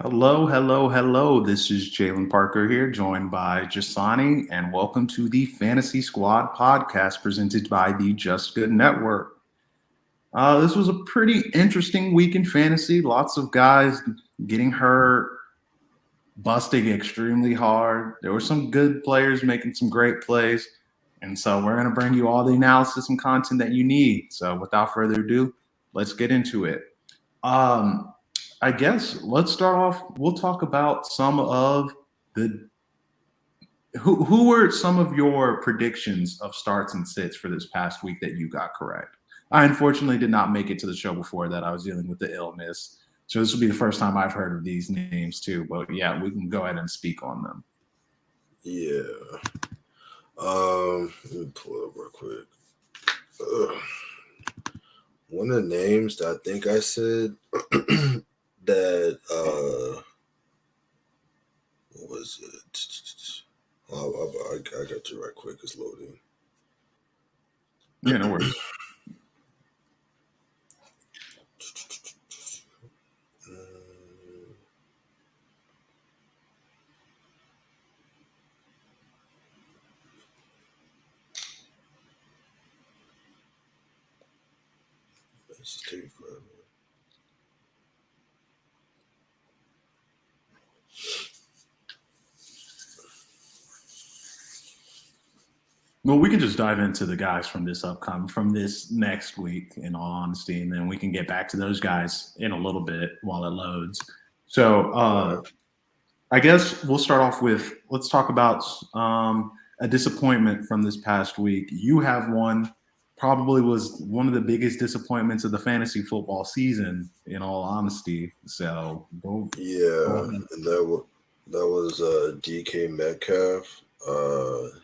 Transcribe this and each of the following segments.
Hello, hello, hello. This is Jalen Parker here, joined by Jasani, and welcome to the Fantasy Squad podcast presented by the Just Good Network. This was a pretty interesting week in fantasy. Lots of guys getting hurt, busting extremely hard. There were some good players making some great plays. And so we're going to bring you all the analysis and content that you need. So without further ado, let's get into it. Um, I guess let's start off. We'll talk about some of the who were some of your predictions of starts and sits for this past week that you got correct. I unfortunately did not make it to the show before that. I was dealing with the illness, so this will be the first time I've heard of these names too. But yeah, we can go ahead and speak on them. Yeah. Let me pull it up real quick. One of the names that I think I said that what was it? I got you right quick. It's loading. Yeah, no worries. This is taking forever. Well, we can just dive into the guys from this next week, in all honesty, and then we can get back to those guys in a little bit while it loads. So I guess we'll start off with, let's talk about a disappointment from this past week. You have one, probably was one of the biggest disappointments of the fantasy football season, in all honesty. So Yeah, and that was DK Metcalf.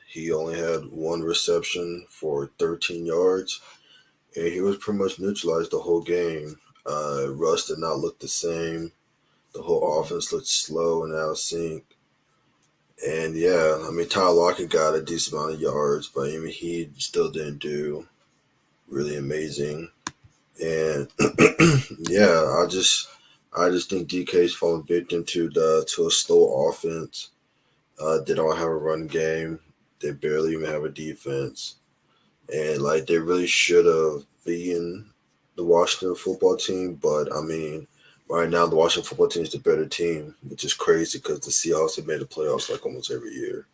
He only had one reception for 13 yards, and he was pretty much neutralized the whole game. Russ did not look the same. The whole offense looked slow and out of sync. And yeah, I mean, Tyler Lockett got a decent amount of yards, but I mean, he still didn't do really amazing. And yeah, I just think DK's fallen victim to a slow offense. They don't have a run game. They barely even have a defense, and like they really should have beaten the Washington football team. But I mean, right now the Washington football team is the better team, which is crazy because the Seahawks have made the playoffs like almost every year.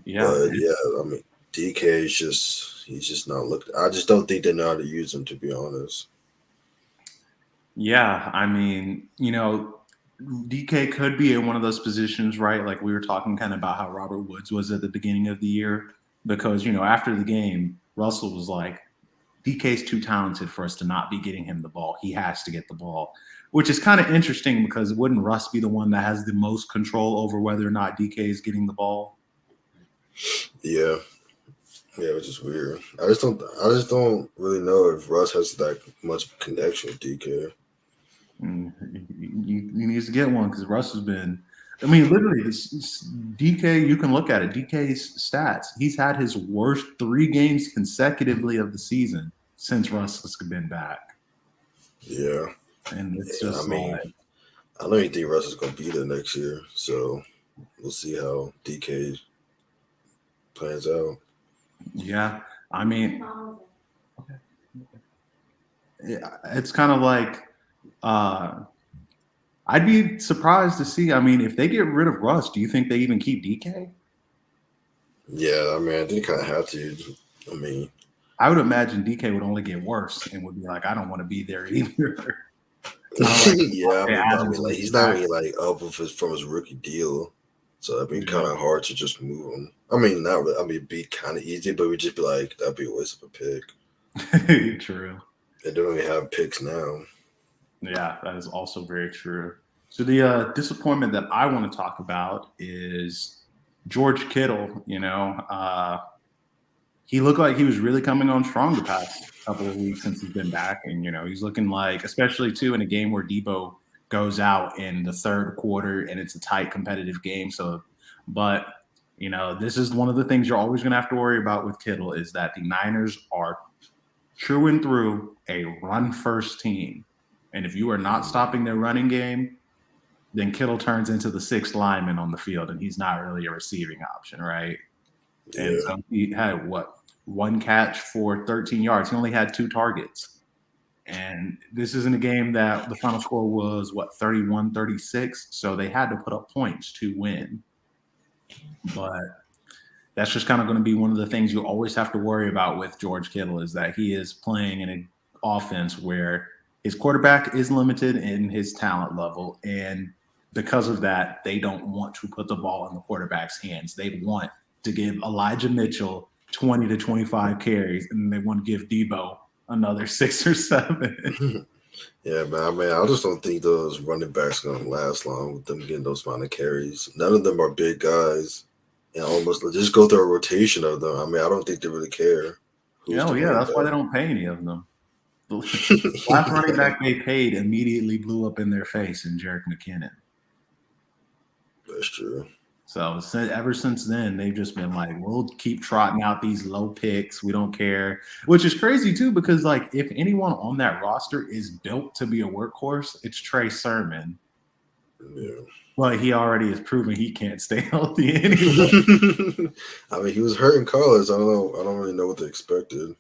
yeah, But yeah, I mean, DK is he's just not looked. I just don't think they know how to use him, to be honest. yeah. I mean, DK could be in one of those positions, right? Like we were talking kind of about how Robert Woods was at the beginning of the year, because after the game, Russell was like, DK's too talented for us to not be getting him the ball. He has to get the ball, which is kind of interesting because wouldn't Russ be the one that has the most control over whether or not DK is getting the ball? Yeah, yeah, which is weird. I just don't really know if Russ has that much connection with DK. He needs to get one because Russ has been. I mean, literally, DK. You can look at it. DK's stats. He's had his worst 3 games consecutively of the season since Russ has been back, Yeah, and it's yeah. I just mean, like, I don't even think Russ is going to be there next year, so we'll see how DK plans out. yeah. I mean, it's kind of like I'd be surprised to see. I mean, if they get rid of Russ, do you think they even keep DK? Yeah, I mean, I think kind of have to. I mean, I would imagine DK would only get worse and would be like, I don't want to be there either. Kind of like yeah, Devontae but I Adams mean, like with the he's not really Packers. like up with from his rookie deal, so that'd be kind Yeah. of hard to just move him. I mean, not really. I mean, it'd be kind of easy, but we'd just be like, that'd be a waste of a pick. True. They don't even have picks now. Yeah, that is also very true. So the disappointment that I want to talk about is George Kittle. He looked like he was really coming on strong the past couple of weeks since he's been back, and he's looking like, especially too in a game where Debo goes out in the third quarter and it's a tight competitive game. So, but this is one of the things you're always going to have to worry about with Kittle is that the Niners are true and through a run first team. And if you are not stopping their running game, then Kittle turns into the sixth lineman on the field, and he's not really a receiving option, right? Yeah. And so he had one catch for 13 yards. He only had 2 targets. And this isn't a game that the final score was 31-36. So they had to put up points to win. But that's just kind of going to be one of the things you always have to worry about with George Kittle is that he is playing in an offense where his quarterback is limited in his talent level. And because of that, they don't want to put the ball in the quarterback's hands. They want to give Elijah Mitchell 20 to 25 carries, and they want to give Debo another 6 or 7. Yeah, man. I mean, I just don't think those running backs are gonna last long with them getting those amount of carries. None of them are big guys, and almost just go through a rotation of them. I mean, I don't think they really care. Yeah, that's why they don't pay any of them. The last running back they paid immediately blew up in their face in Jerick McKinnon. That's true. So ever since then, they've just been like, we'll keep trotting out these low picks. We don't care, which is crazy too, because like if anyone on that roster is built to be a workhorse, it's Trey Sermon. Yeah. But he already has proven he can't stay healthy anyway. I mean, he was hurt in college. I don't know. I don't really know what they expected.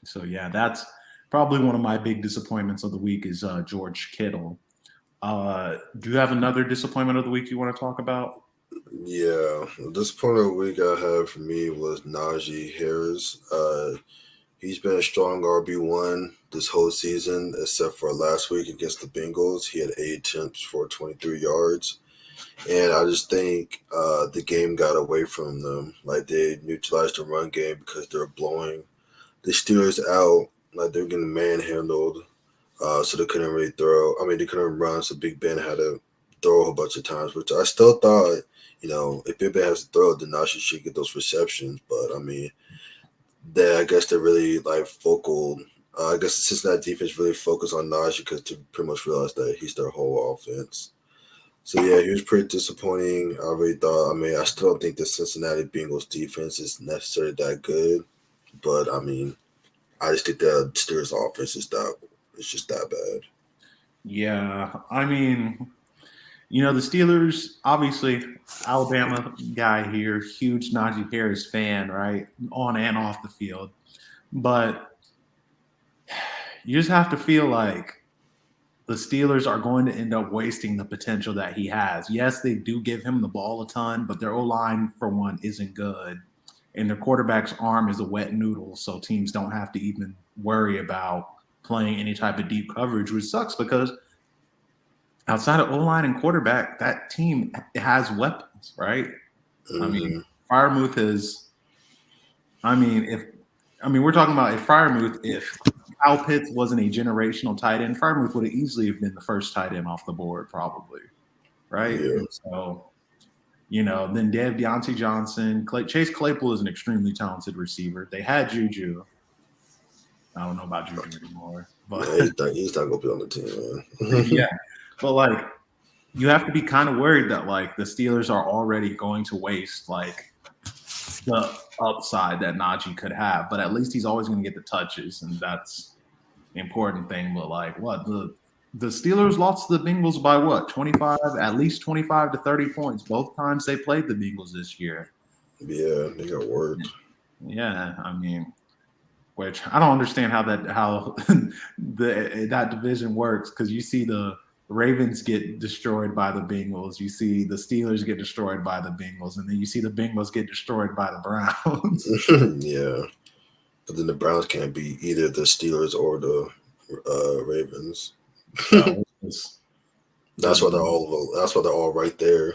So yeah, that's probably one of my big disappointments of the week is George Kittle. Do you have another disappointment of the week you want to talk about? Yeah, the disappointment of the week I had for me was Naji Harris. He's been a strong RB1 this whole season, except for last week against the Bengals. He had 8 attempts for 23 yards. And I just think the game got away from them. Like, they neutralized the run game because they were blowing the Steelers out. Like, they were getting manhandled. So they couldn't really throw. I mean, they couldn't run, so Big Ben had to throw a whole bunch of times, which I still thought, if Big Ben has to throw, then Najee should get those receptions. But, I mean, I guess they're really, focal. I guess the Cincinnati defense really focused on Najee because they pretty much realized that he's their whole offense. So, yeah, he was pretty disappointing. I really thought, I still don't think the Cincinnati Bengals defense is necessarily that good. But, I just think the Steelers offense is just that bad. Yeah, the Steelers, obviously, Alabama guy here, huge Naji Harris fan, right? On and off the field. But you just have to feel like the Steelers are going to end up wasting the potential that he has. Yes, they do give him the ball a ton, but their O-line, for one, isn't good. And their quarterback's arm is a wet noodle, so teams don't have to even worry about playing any type of deep coverage, which sucks because outside of O-line and quarterback, that team has weapons, right? Mm-hmm. Freiermuth is – we're talking about if Freiermuth – if Kyle Pitts wasn't a generational tight end, Freiermuth would have easily have been the first tight end off the board probably, right? Yeah. And so, then Deontay Johnson. Chase Claypool is an extremely talented receiver. They had Juju. I don't know about Juju anymore. But yeah, he's not going to be on the team, man. Yeah. But, you have to be kind of worried that, the Steelers are already going to waste, the upside that Najee could have. But at least he's always going to get the touches, and that's the important thing. But, the Steelers lost the Bengals by what? 25? At least 25 to 30 points both times they played the Bengals this year. Yeah, they got worked. Yeah, which I don't understand how that division works, because you see the Ravens get destroyed by the Bengals, you see the Steelers get destroyed by the Bengals, and then you see the Bengals get destroyed by the Browns. Yeah, but then the Browns can't beat either the Steelers or the Ravens. That's why they're all right there.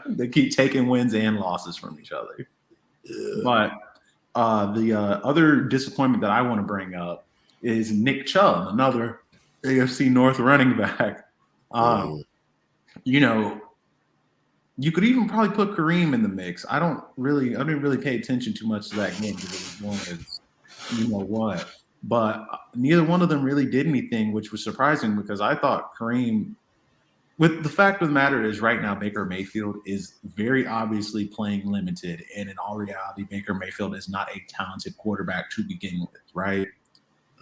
They keep taking wins and losses from each other. Yeah. But the other disappointment that I want to bring up is Nick Chubb, another AFC North running back. You could even probably put Kareem in the mix. I didn't really pay attention too much to that game because it was one as but neither one of them really did anything, which was surprising because I thought Kareem. With the fact of the matter is, right now Baker Mayfield is very obviously playing limited, and in all reality, Baker Mayfield is not a talented quarterback to begin with, right?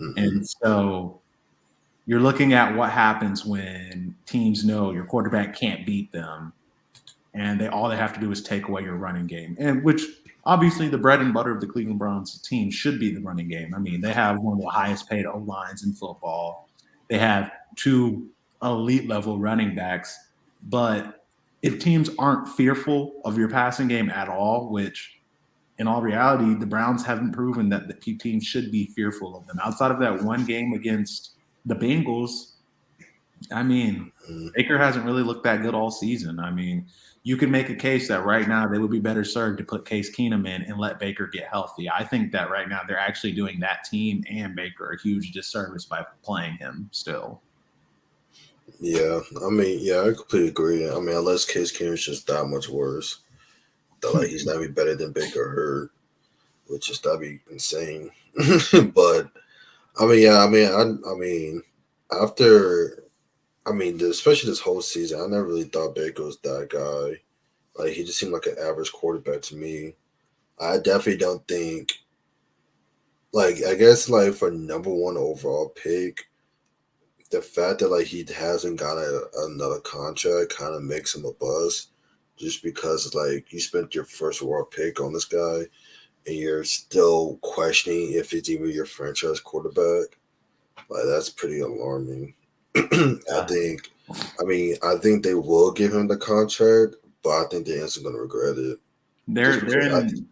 Mm-hmm. And so you're looking at what happens when teams know your quarterback can't beat them, and all they have to do is take away your running game, and which obviously the bread and butter of the Cleveland Browns team should be the running game. I mean, they have one of the highest paid O lines in football. They have two elite level running backs, but if teams aren't fearful of your passing game at all, which in all reality, the Browns haven't proven that the teams should be fearful of them. Outside of that one game against the Bengals, I mean, Baker hasn't really looked that good all season. I mean, you can make a case that right now they would be better served to put Case Keenum in and let Baker get healthy. I think that right now they're actually doing that team and Baker a huge disservice by playing him still. Yeah, I mean, yeah, I completely agree. I mean, unless Case Keenum's just that much worse, that like he's not be better than Baker Hurt, which is that'd be insane. But I mean, yeah, I mean, after, I mean, especially this whole season, I never really thought Baker was that guy. Like he just seemed like an average quarterback to me. I definitely don't think, like, I guess like for number one overall pick, the fact that like he hasn't got another contract kind of makes him a buzz, just because like you spent your first overall pick on this guy and you're still questioning if it's even your franchise quarterback. Like that's pretty alarming. I think. I think they will give him the contract, but I think the answer's going to regret it. They're in.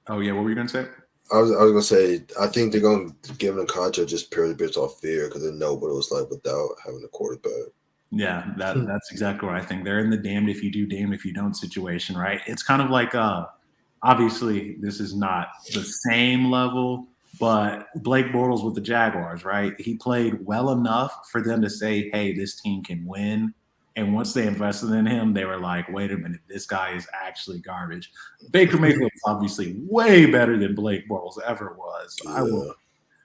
Oh yeah, what were you gonna say? I was gonna say I think they're gonna give him a contract just purely based off fear because they know what it was like without having a quarterback. Yeah, that's exactly what I think. They're in the damned if you do, damned if you don't situation, right? It's kind of like obviously this is not the same level, but Blake Bortles with the Jaguars, right? He played well enough for them to say, hey, this team can win. And once they invested in him, they were like, wait a minute, this guy is actually garbage. Baker Mayfield is obviously way better than Blake Bortles ever was. Yeah.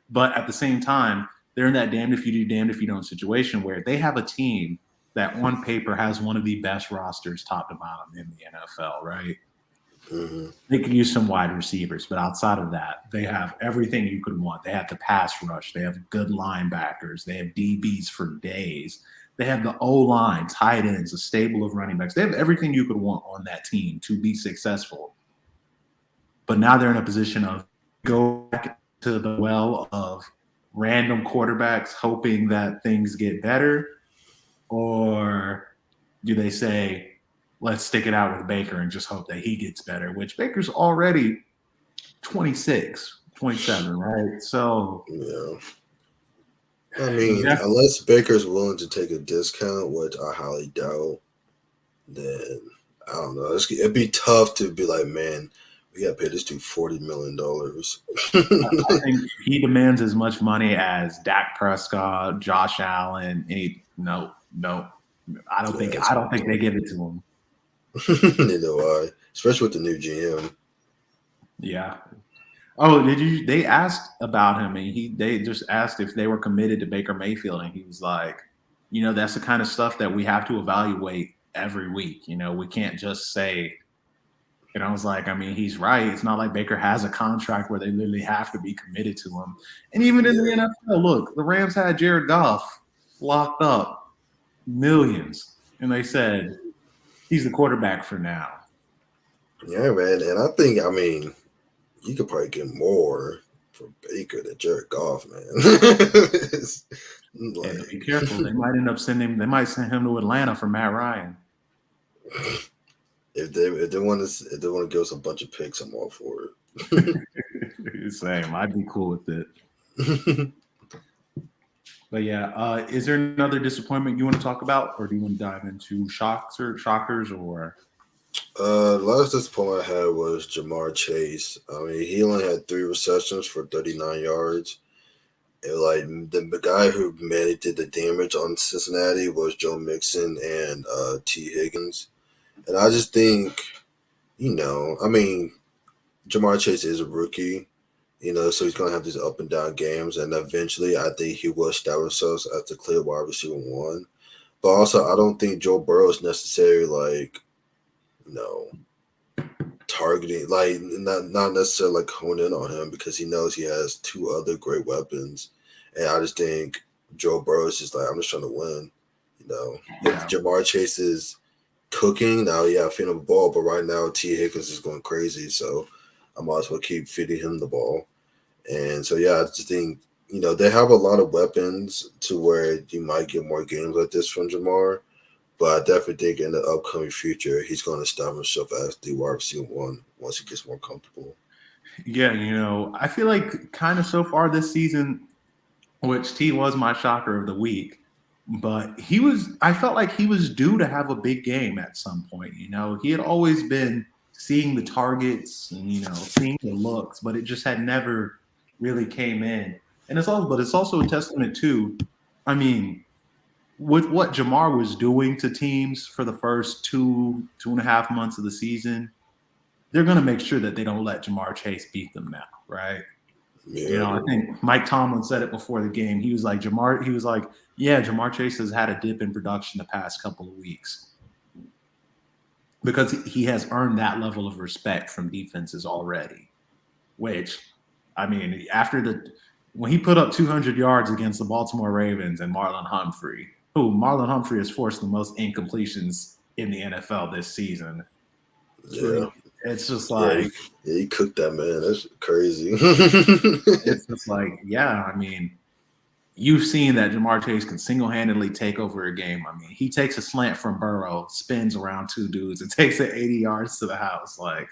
But at the same time, they're in that damned if you do, damned if you don't situation where they have a team that on paper has one of the best rosters top to bottom in the NFL, right? Mm-hmm. They could use some wide receivers, but outside of that, they have everything you could want. They have the pass rush. They have good linebackers. They have DBs for days. They have the O-line, tight ends, a stable of running backs. They have everything you could want on that team to be successful. But now they're in a position of go back to the well of random quarterbacks hoping that things get better, or do they say, let's stick it out with Baker and just hope that he gets better, which Baker's already 26, 27, right? So, yeah. I mean, unless Baker's willing to take a discount, which I highly doubt, then I don't know. It'd be tough to be like, man, we got to pay this dude $40 million. I think he demands as much money as Dak Prescott, Josh Allen. No. I don't think they give it to him. Neither do I, especially with the new GM. Yeah. Oh, they asked about him, and they just asked if they were committed to Baker Mayfield, and he was like, that's the kind of stuff that we have to evaluate every week. We can't just say. And I was like, I mean, he's right. It's not like Baker has a contract where they literally have to be committed to him. And even in the NFL, look, the Rams had Jared Goff locked up millions, and they said he's the quarterback for now. Yeah, man, and I think, I mean, you could probably get more for Baker than Jared Goff, man. And be careful; they might send him to Atlanta for Matt Ryan. If they want to give us a bunch of picks, I'm all for it. Same, I'd be cool with it. But yeah, is there another disappointment you want to talk about, or do you want to dive into shockers, or? The last disappointment I had was Jamar Chase. I mean, he only had 3 receptions for 39 yards. And like the guy who mainly did the damage on Cincinnati was Joe Mixon and T. Higgins. And I just think, I mean, Jamar Chase is a rookie, so he's going to have these up and down games. And eventually, I think he will establish himself as the clear wide receiver 1. But also, I don't think Joe Burrow is necessarily targeting, like not necessarily like hone in on him because he knows he has 2 other great weapons. And I just think Joe Burrow is just like, I'm just trying to win. If Yeah. Jamar Chase is cooking, now feed him the ball, but right now T. Higgins is going crazy, so I might as well keep feeding him the ball. And so I just think they have a lot of weapons to where you might get more games like this from Jamar. But I definitely think in the upcoming future, he's going to establish himself as the wide receiver one once he gets more comfortable. Yeah, I feel like kind of so far this season, which T was my shocker of the week, but I felt like he was due to have a big game at some point. He had always been seeing the targets and, seeing the looks, but it just had never really came in. And it's also a testament to, I mean, with what Jamar was doing to teams for the first 2.5 months of the season, they're going to make sure that they don't let Jamar Chase beat them now, right? Yeah, I think Mike Tomlin said it before the game. He was like, Jamar Chase has had a dip in production the past couple of weeks because he has earned that level of respect from defenses already, which, I mean, when he put up 200 yards against the Baltimore Ravens and Marlon Humphrey, Marlon Humphrey has forced the most incompletions in the NFL this season. yeah. It's just like, he cooked that man. That's crazy. it's just like, I mean, you've seen that Jamar Chase can single-handedly take over a game. I mean, he takes a slant from Burrow, spins around two dudes, and takes it 80 yards to the house. Like,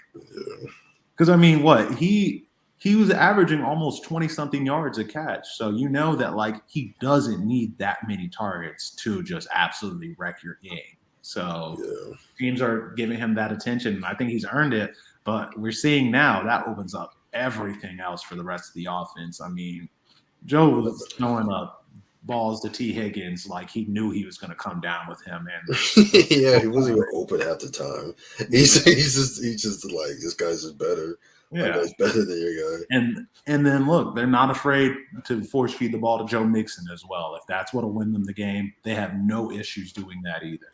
because I mean, what he was averaging almost 20-something yards a catch. So that like he doesn't need that many targets to just absolutely wreck your game. So teams are giving him that attention. I think he's earned it. But we're seeing now that opens up everything else for the rest of the offense. I mean, Joe was throwing up balls to T. Higgins like he knew he was going to come down with him. And he wasn't even open half the time. He's just like, this guy's just better. Yeah, my guy's better than your guy. And then look, they're not afraid to force feed the ball to Joe Mixon as well. If that's what'll win them the game, they have no issues doing that either.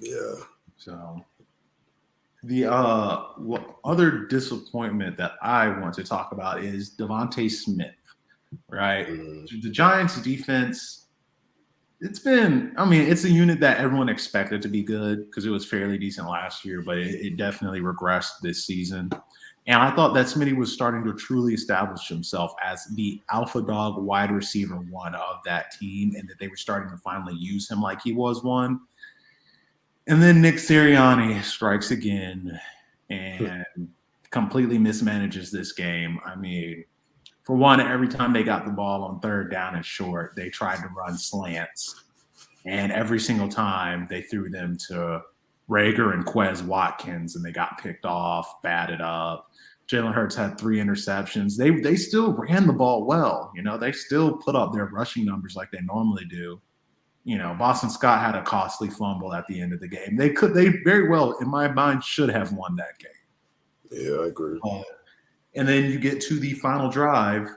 Yeah. So the other disappointment that I want to talk about is Devante Smith, right? The Giants defense, it's a unit that everyone expected to be good because it was fairly decent last year, but it definitely regressed this season. And I thought that Smitty was starting to truly establish himself as the alpha dog wide receiver one of that team, and that they were starting to finally use him like he was one. And then Nick Sirianni strikes again and completely mismanages this game. I mean, for one, every time they got the ball on third down and short, they tried to run slants. And every single time they threw them to Rager and Quez Watkins, and they got picked off, batted up. Jalen Hurts had 3 interceptions. They still ran the ball well. They still put up their rushing numbers like they normally do. Boston Scott had a costly fumble at the end of the game. They very well, in my mind, should have won that game. Yeah, I agree. And then you get to the final drive,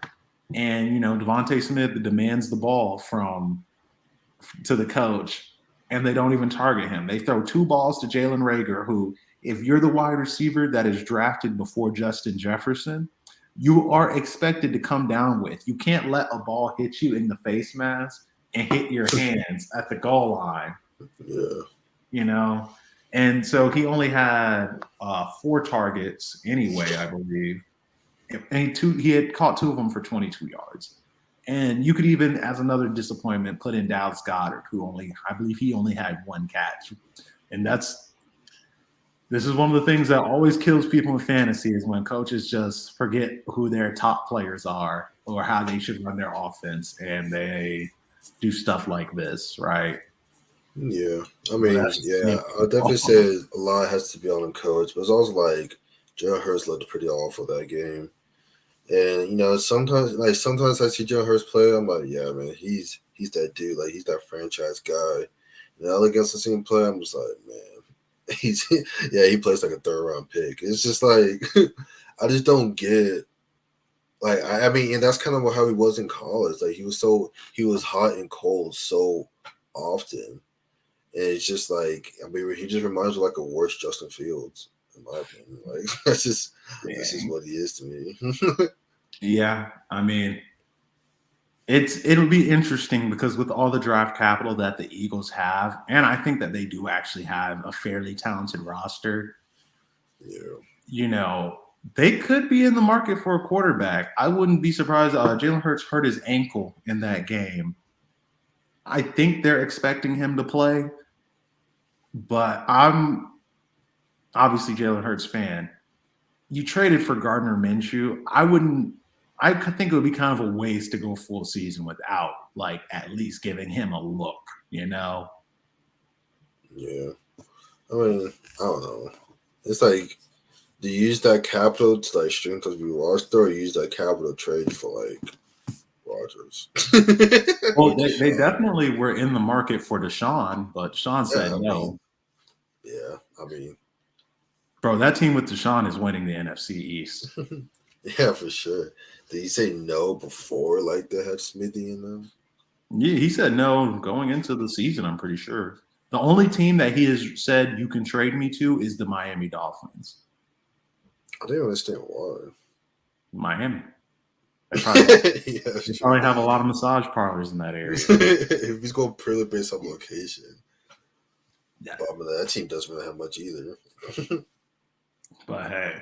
and Devante Smith demands the ball to the coach, and they don't even target him. They throw 2 balls to Jalen Rager, who, if you're the wide receiver that is drafted before Justin Jefferson, you are expected to come down with. You can't let a ball hit you in the face mask and hit your hands at the goal line. Yeah. And so he only had 4 targets anyway, I believe. And he had caught 2 of them for 22 yards. And you could even, as another disappointment, put in Dallas Goedert, I believe he only had 1 catch. And this is one of the things that always kills people in fantasy, is when coaches just forget who their top players are or how they should run their offense, and they do stuff like this, right? Yeah. I mean, I definitely say a lot has to be on the coach, but it's also like Jalen Hurts looked pretty awful that game. And sometimes I see Jalen Hurts play, I'm like, yeah, man, he's that dude, like he's that franchise guy. And I look against the same play, I'm just like, man, he plays like a 3rd round pick. It's just like I just don't get, like, I mean, and that's kind of how he was in college. Like he was hot and cold so often. And it's just like, I mean, he just reminds me of like a worse Justin Fields, in my opinion. Like that's just what he is to me. Yeah, I mean, It'll be interesting because with all the draft capital that the Eagles have, and I think that they do actually have a fairly talented roster. Yeah. They could be in the market for a quarterback. I wouldn't be surprised. Jalen Hurts hurt his ankle in that game. I think they're expecting him to play, but I'm obviously Jalen Hurts fan. You traded for Gardner Minshew. I think it would be kind of a waste to go full season without like at least giving him a look, Yeah. I mean, I don't know. It's like, do you use that capital to like string because we lost, or use that capital trade for like Rodgers? Well, they definitely were in the market for Deshaun, but Deshaun said no. I mean, bro, that team with Deshaun is winning the NFC East. Yeah, for sure. Did he say no before like they had Smithy in them? Yeah, he said no going into the season, I'm pretty sure. The only team that he has said you can trade me to is the Miami Dolphins. I didn't understand why. Miami. They probably have a lot of massage parlors in that area. If he's going purely based on location. Yeah. But I mean, that team doesn't really have much either. But hey.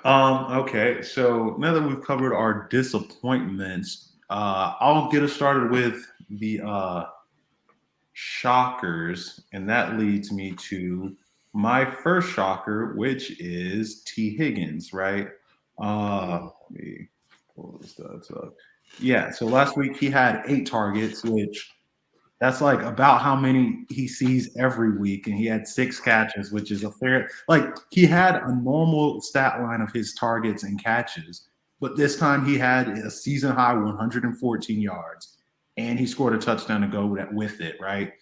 Okay, so now that we've covered our disappointments, I'll get us started with the shockers, and that leads me to my first shocker, which is T. Higgins, right? Let me pull this stats up. Yeah, so last week he had 8 targets, which that's like about how many he sees every week, and he had 6 catches, which is a fair. Like he had a normal stat line of his targets and catches, but this time he had a season high 114 yards, and he scored a touchdown to go with it, right?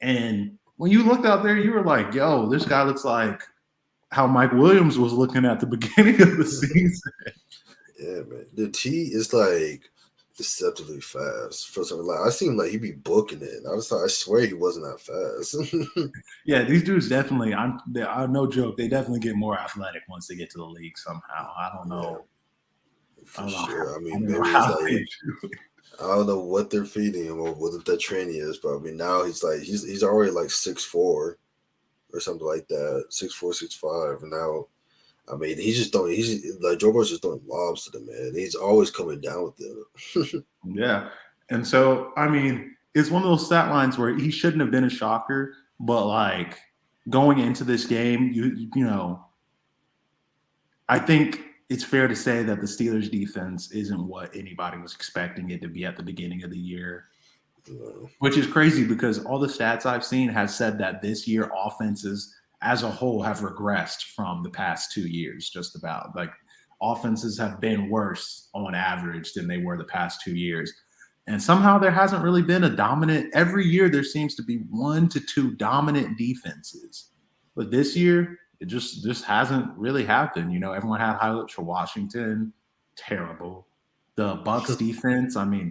And when you looked out there, you were like, "Yo, this guy looks like how Mike Williams was looking at the beginning of the season." Yeah, man. The T is like deceptively fast. For some, like I seem like he'd be booking it. I swear he wasn't that fast. Yeah, these dudes definitely. I'm no joke. They definitely get more athletic once they get to the league somehow. I don't know. Yeah, for sure. I mean, maybe it's like I don't know what they're feeding him or what that training is, but I mean now he's already like 6'4" or something like that, 6'4", 6'5", and now. I mean, he's like Joe Burrow's just throwing lobs to the man. He's always coming down with them. Yeah. And so, I mean, it's one of those stat lines where he shouldn't have been a shocker, but like going into this game, you know, I think it's fair to say that the Steelers defense isn't what anybody was expecting it to be at the beginning of the year. No. Which is crazy because all the stats I've seen has said that this year offenses as a whole have regressed from the past 2 years, just about. Like offenses have been worse on average than they were the past 2 years. And somehow there hasn't really been a dominant. Every year there seems to be 1 to 2 dominant defenses. But this year, it just hasn't really happened. You know, everyone had high hopes for Washington. Terrible. The Bucs defense, I mean,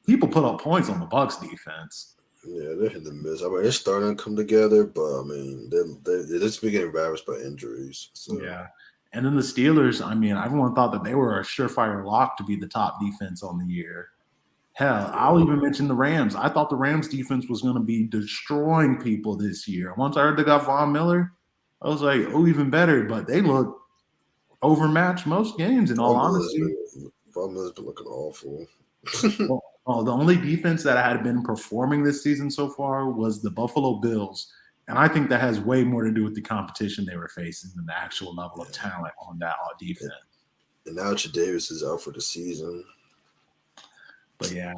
people put up points on the Bucs defense. Yeah, they're in the midst. I mean, they're starting to come together, but I mean, they're just getting ravaged by injuries. So. Yeah. And then the Steelers, I mean, everyone thought that they were a surefire lock to be the top defense on the year. Hell, I'll even mention the Rams. I thought the Rams defense was going to be destroying people this year. Once I heard they got Von Miller, I was like, oh, even better. But they look overmatched most games, in all honesty. Von Miller's been looking awful. The only defense that had been performing this season so far was the Buffalo Bills. And I think that has way more to do with the competition they were facing than the actual level of talent on that defense. And now Davis is out for the season. But yeah.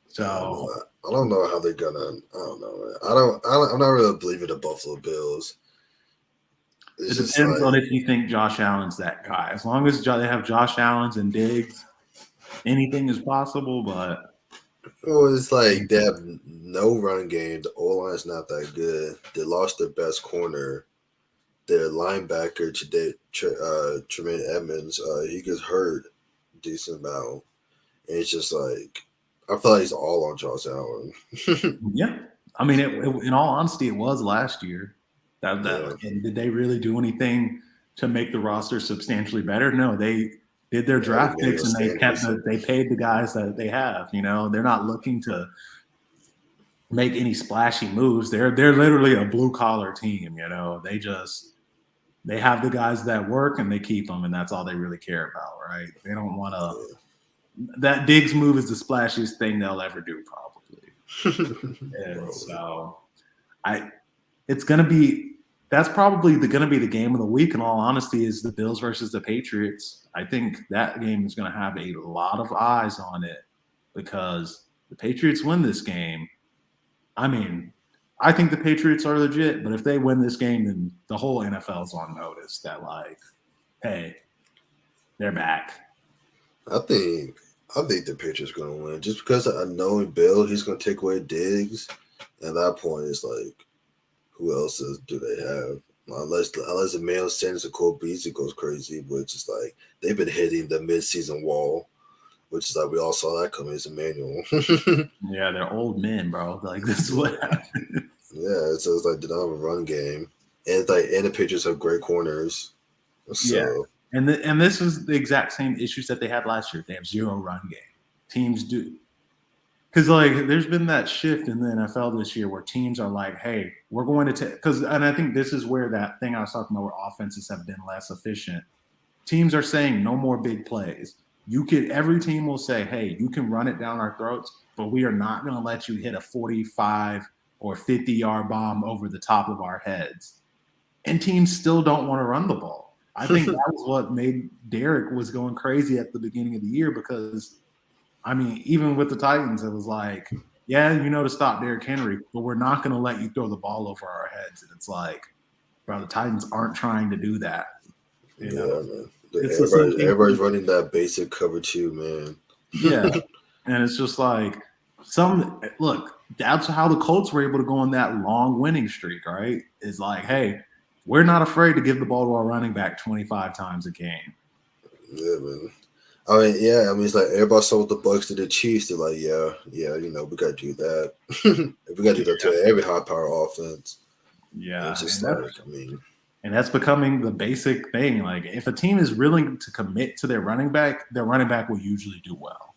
So I don't know how they're gonna. I don't know. I'm not really believing the Buffalo Bills. It depends on if you think Josh Allen's that guy. As long as they have Josh Allen's and Diggs, anything is possible. But it's like they have no run game. The O-line is not that good. They lost their best corner. Their linebacker today, Tremaine Edmonds, he gets hurt a decent amount. And it's just like I feel like he's all on Josh Allen. Yeah, I mean, in all honesty, it was last year. And did they really do anything to make the roster substantially better? No, they did their draft Emmanuel picks and Sanders. they paid the guys that they have. They're not looking to make any splashy moves. They're literally a blue collar team. They have the guys that work and they keep them, and that's all they really care about, right? They don't want to. Yeah. That Diggs move is the splashiest thing they'll ever do, probably. And so, it's gonna be. That's probably gonna be the game of the week. In all honesty, is the Bills versus the Patriots. I think that game is gonna have a lot of eyes on it because the Patriots win this game. I mean, I think the Patriots are legit, but if they win this game, then the whole NFL's on notice that, like, hey, they're back. I think the Patriots are going to win just because I know Bill, he's going to take away Diggs. At that point, it's like, who else do they have? Unless Emmanuel Sanders and Cole Beasley goes crazy, which is like they've been hitting the midseason wall, which is like we all saw that coming as Emmanuel. Yeah, they're old men, bro. Like, this is what happened. Yeah, so it's like they don't have a run game, and it's like the Patriots have great corners. So Yeah. And this is the exact same issues that they had last year. They have zero run game. Teams do. Because, like, there's been that shift in the NFL this year where teams are like, hey, we're going to take – and I think this is where that thing I was talking about where offenses have been less efficient. Teams are saying no more big plays. Every team will say, hey, you can run it down our throats, but we are not going to let you hit a 45 or 50-yard bomb over the top of our heads. And teams still don't want to run the ball. I think that was what made Derek was going crazy at the beginning of the year because, I mean, even with the Titans, it was like, yeah, to stop Derrick Henry, but we're not going to let you throw the ball over our heads. And it's like, bro, the Titans aren't trying to do that. Man. Everybody's running that basic cover 2, man. Yeah. And it's just like look, that's how the Colts were able to go on that long winning streak, right? It's like, hey, we're not afraid to give the ball to our running back 25 times a game. Yeah, man. I mean, it's like everybody saw what the Bucs did to the Chiefs. They're like, yeah, we got to do that. We got to do that to every high-power offense. Yeah. And it's just and that's becoming the basic thing. Like, if a team is willing to commit to their running back will usually do well.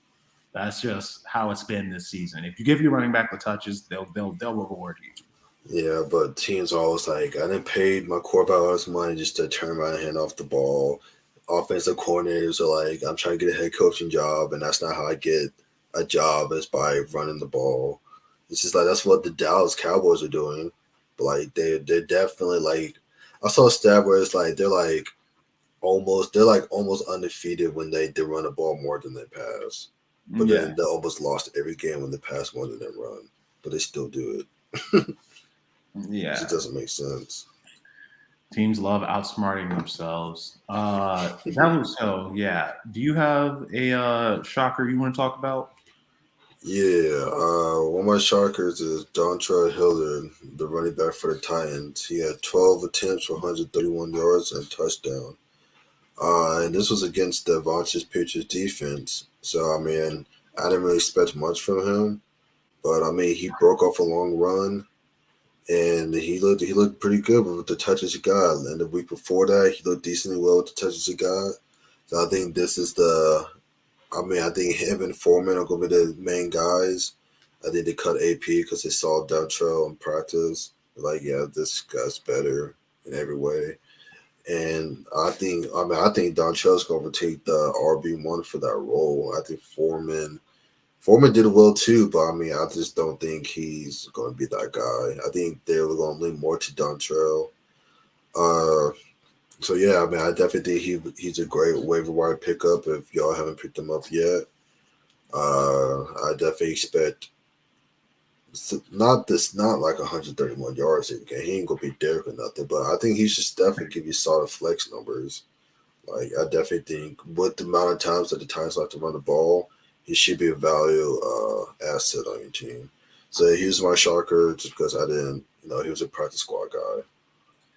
That's just how it's been this season. If you give your running back the touches, they'll reward you. Yeah, but teams are always like, I didn't pay my quarterback all this money just to turn my hand off the ball. Offensive coordinators are like, I'm trying to get a head coaching job, and that's not how I get a job, is by running the ball. It's just like that's what the Dallas Cowboys are doing. But like they're definitely like, I saw a stat where it's like they're almost undefeated when they run the ball more than they pass. But then they almost lost every game when they pass more than they run. But they still do it. Yeah. It just doesn't make sense. Teams love outsmarting themselves. Yeah. Do you have a shocker you want to talk about? Yeah. One of my shockers is Dontrell Hilliard, the running back for the Titans. He had 12 attempts for 131 yards and a touchdown. And this was against the Patriots defense. So, I mean, I didn't really expect much from him. But, I mean, he broke off a long run. And he looked pretty good with the touches he got. And the week before that, he looked decently well with the touches he got. So I think this is I think him and Foreman are going to be the main guys. I think they cut AP because they saw Dontrell in practice. They're like, yeah, this guy's better in every way. And I think Dontrell's going to take the RB1 for that role. I think Foreman did well too, but I mean, I just don't think he's going to be that guy. I think they're going to lean more to Dontrell. So yeah, I mean, I definitely think he's a great waiver wire pickup if y'all haven't picked him up yet. I definitely expect not like 131 yards every game. He ain't gonna be Derek or nothing, but I think he should definitely give you solid flex numbers. Like, I definitely think with the amount of times that the Titans like to run the ball, he should be a value asset on your team. So he was my shocker just because I didn't, he was a practice squad guy.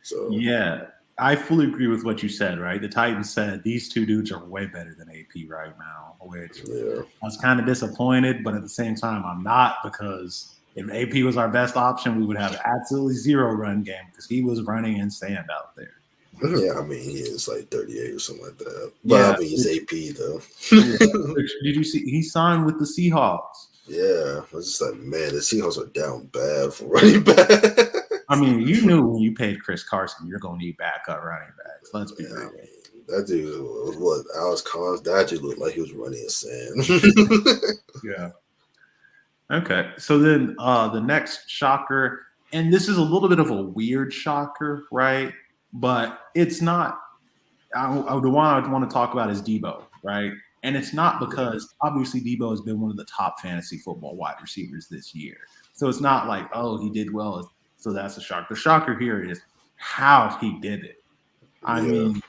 So yeah, I fully agree with what you said. Right, the Titans said these two dudes are way better than AP right now, which I was kind of disappointed, but at the same time, I'm not, because if AP was our best option, we would have absolutely zero run game because he was running and stand out there. Yeah, I mean, he is like 38 or something like that. But Yeah. I mean, he's AP though. Yeah. Did you see he signed with the Seahawks? Yeah, I was just like, man, the Seahawks are down bad for running back. I mean, you knew when you paid Chris Carson, you're going to need backup running backs. Let's be Yeah, I real. mean, that dude was what Alex Collins. That dude looked like he was running in sand. Yeah. Okay. So then the next shocker, and this is a little bit of a weird shocker, right? But it's not. The one I want to talk about is Debo, right? And it's not because obviously Debo has been one of the top fantasy football wide receivers this year. So it's not like, oh, he did well. So that's a shock. The shocker here is how he did it. I Yeah, mean,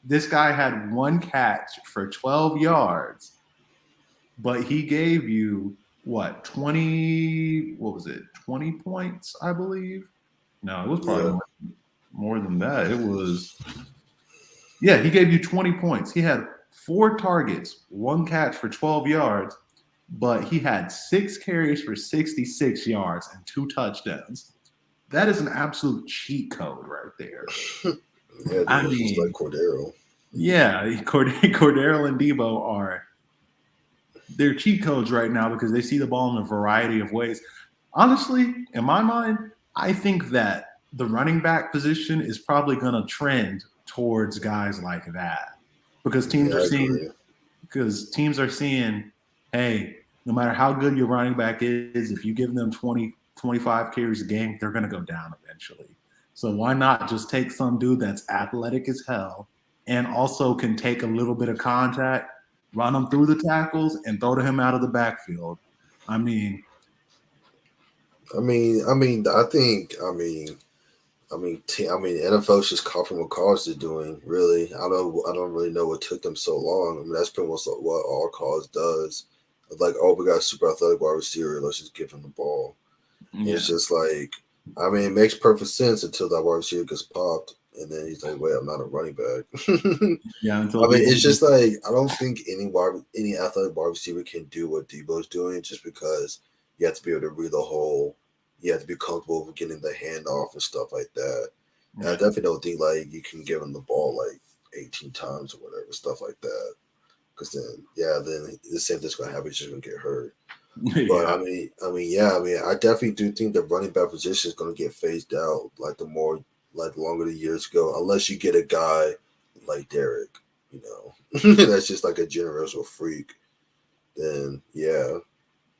this guy had one catch for 12 yards, but he gave you what, 20, what was it, 20 points, I believe? No, it was probably yeah, more than that. It was, yeah, he gave you 20 points. He had 4 targets, one catch for 12 yards, but he had 6 carries for 66 yards and 2 touchdowns. That is an absolute cheat code right there. yeah. I Dude was just like mean, Cordero. yeah, Cordero and Debo are they're cheat codes right now because they see the ball in a variety of ways. Honestly, in my mind, I think that the running back position is probably going to trend towards guys like that because Yeah, I agree. teams are seeing, hey, no matter how good your running back is, if you give them 20, 25 carries a game, they're going to go down eventually. So why not just take some dude that's athletic as hell and also can take a little bit of contact, run him through the tackles, and throw to him out of the backfield? I mean, NFL's just copying what college is doing. Really, I don't really know what took them so long. I mean, that's pretty much what all college does. Like, oh, we got a super athletic wide receiver. Let's just give him the ball. And yeah, it's just like, I mean, it makes perfect sense until that wide receiver gets popped, and then he's like, "Wait, I'm not a running back." yeah. Until I mean, Debo, it's just like I don't think any athletic wide receiver can do what Debo's doing, just because you have to be able to read the hole. You have to be comfortable with getting the handoff and stuff like that. And I yeah, definitely don't think like you can give him the ball like 18 times or whatever, stuff like that. Because then the same thing's gonna happen. He's just gonna get hurt. But yeah, I definitely do think the running back position is going to get phased out like the longer the years go, unless you get a guy like Derek, you know, that's just like a generational freak. Then yeah,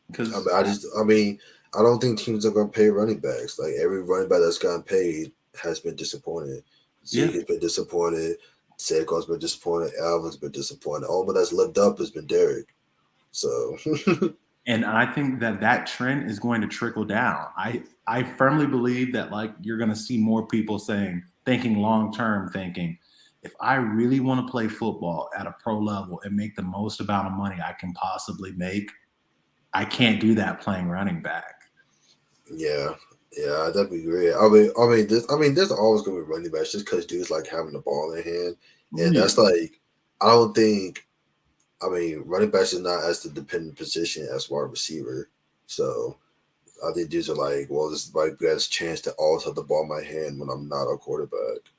because I don't think teams are going to pay running backs. Like every running back that's gotten paid has been disappointed. yeah, Zeke has been disappointed. Saquon's been disappointed. Alvin's been disappointed. All but that's lived up has been Derek. So and I think that trend is going to trickle down. I firmly believe that like you're going to see more people thinking long term, thinking if I really want to play football at a pro level and make the most amount of money I can possibly make, I can't do that playing running back. yeah, yeah, I definitely agree. There's always gonna be running backs just because dudes like having the ball in their hand, and Yeah, that's like, I don't think. I mean, running backs is not as the dependent position as wide receiver, so I think dudes are like, well, this is my best chance to always have the ball in my hand when I'm not a quarterback,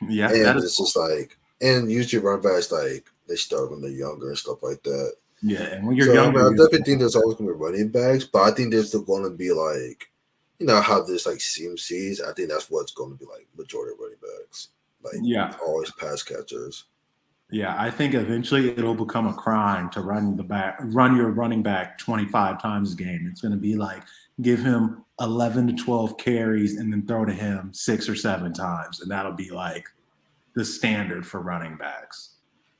yeah, that and is it's cool. just like, and usually running backs like they start when they're younger and stuff like that. Yeah, and when you're So I younger, mean, I you're definitely think there's always gonna be running backs, but I think there's still gonna be like, you know how there's like CMCs. I think that's what's going to be like majority of running backs, like yeah. always pass catchers. Yeah, I think eventually it'll become a crime to run your running back 25 times a game. It's going to be like give him 11 to 12 carries and then throw to him 6 or 7 times, and that'll be like the standard for running backs.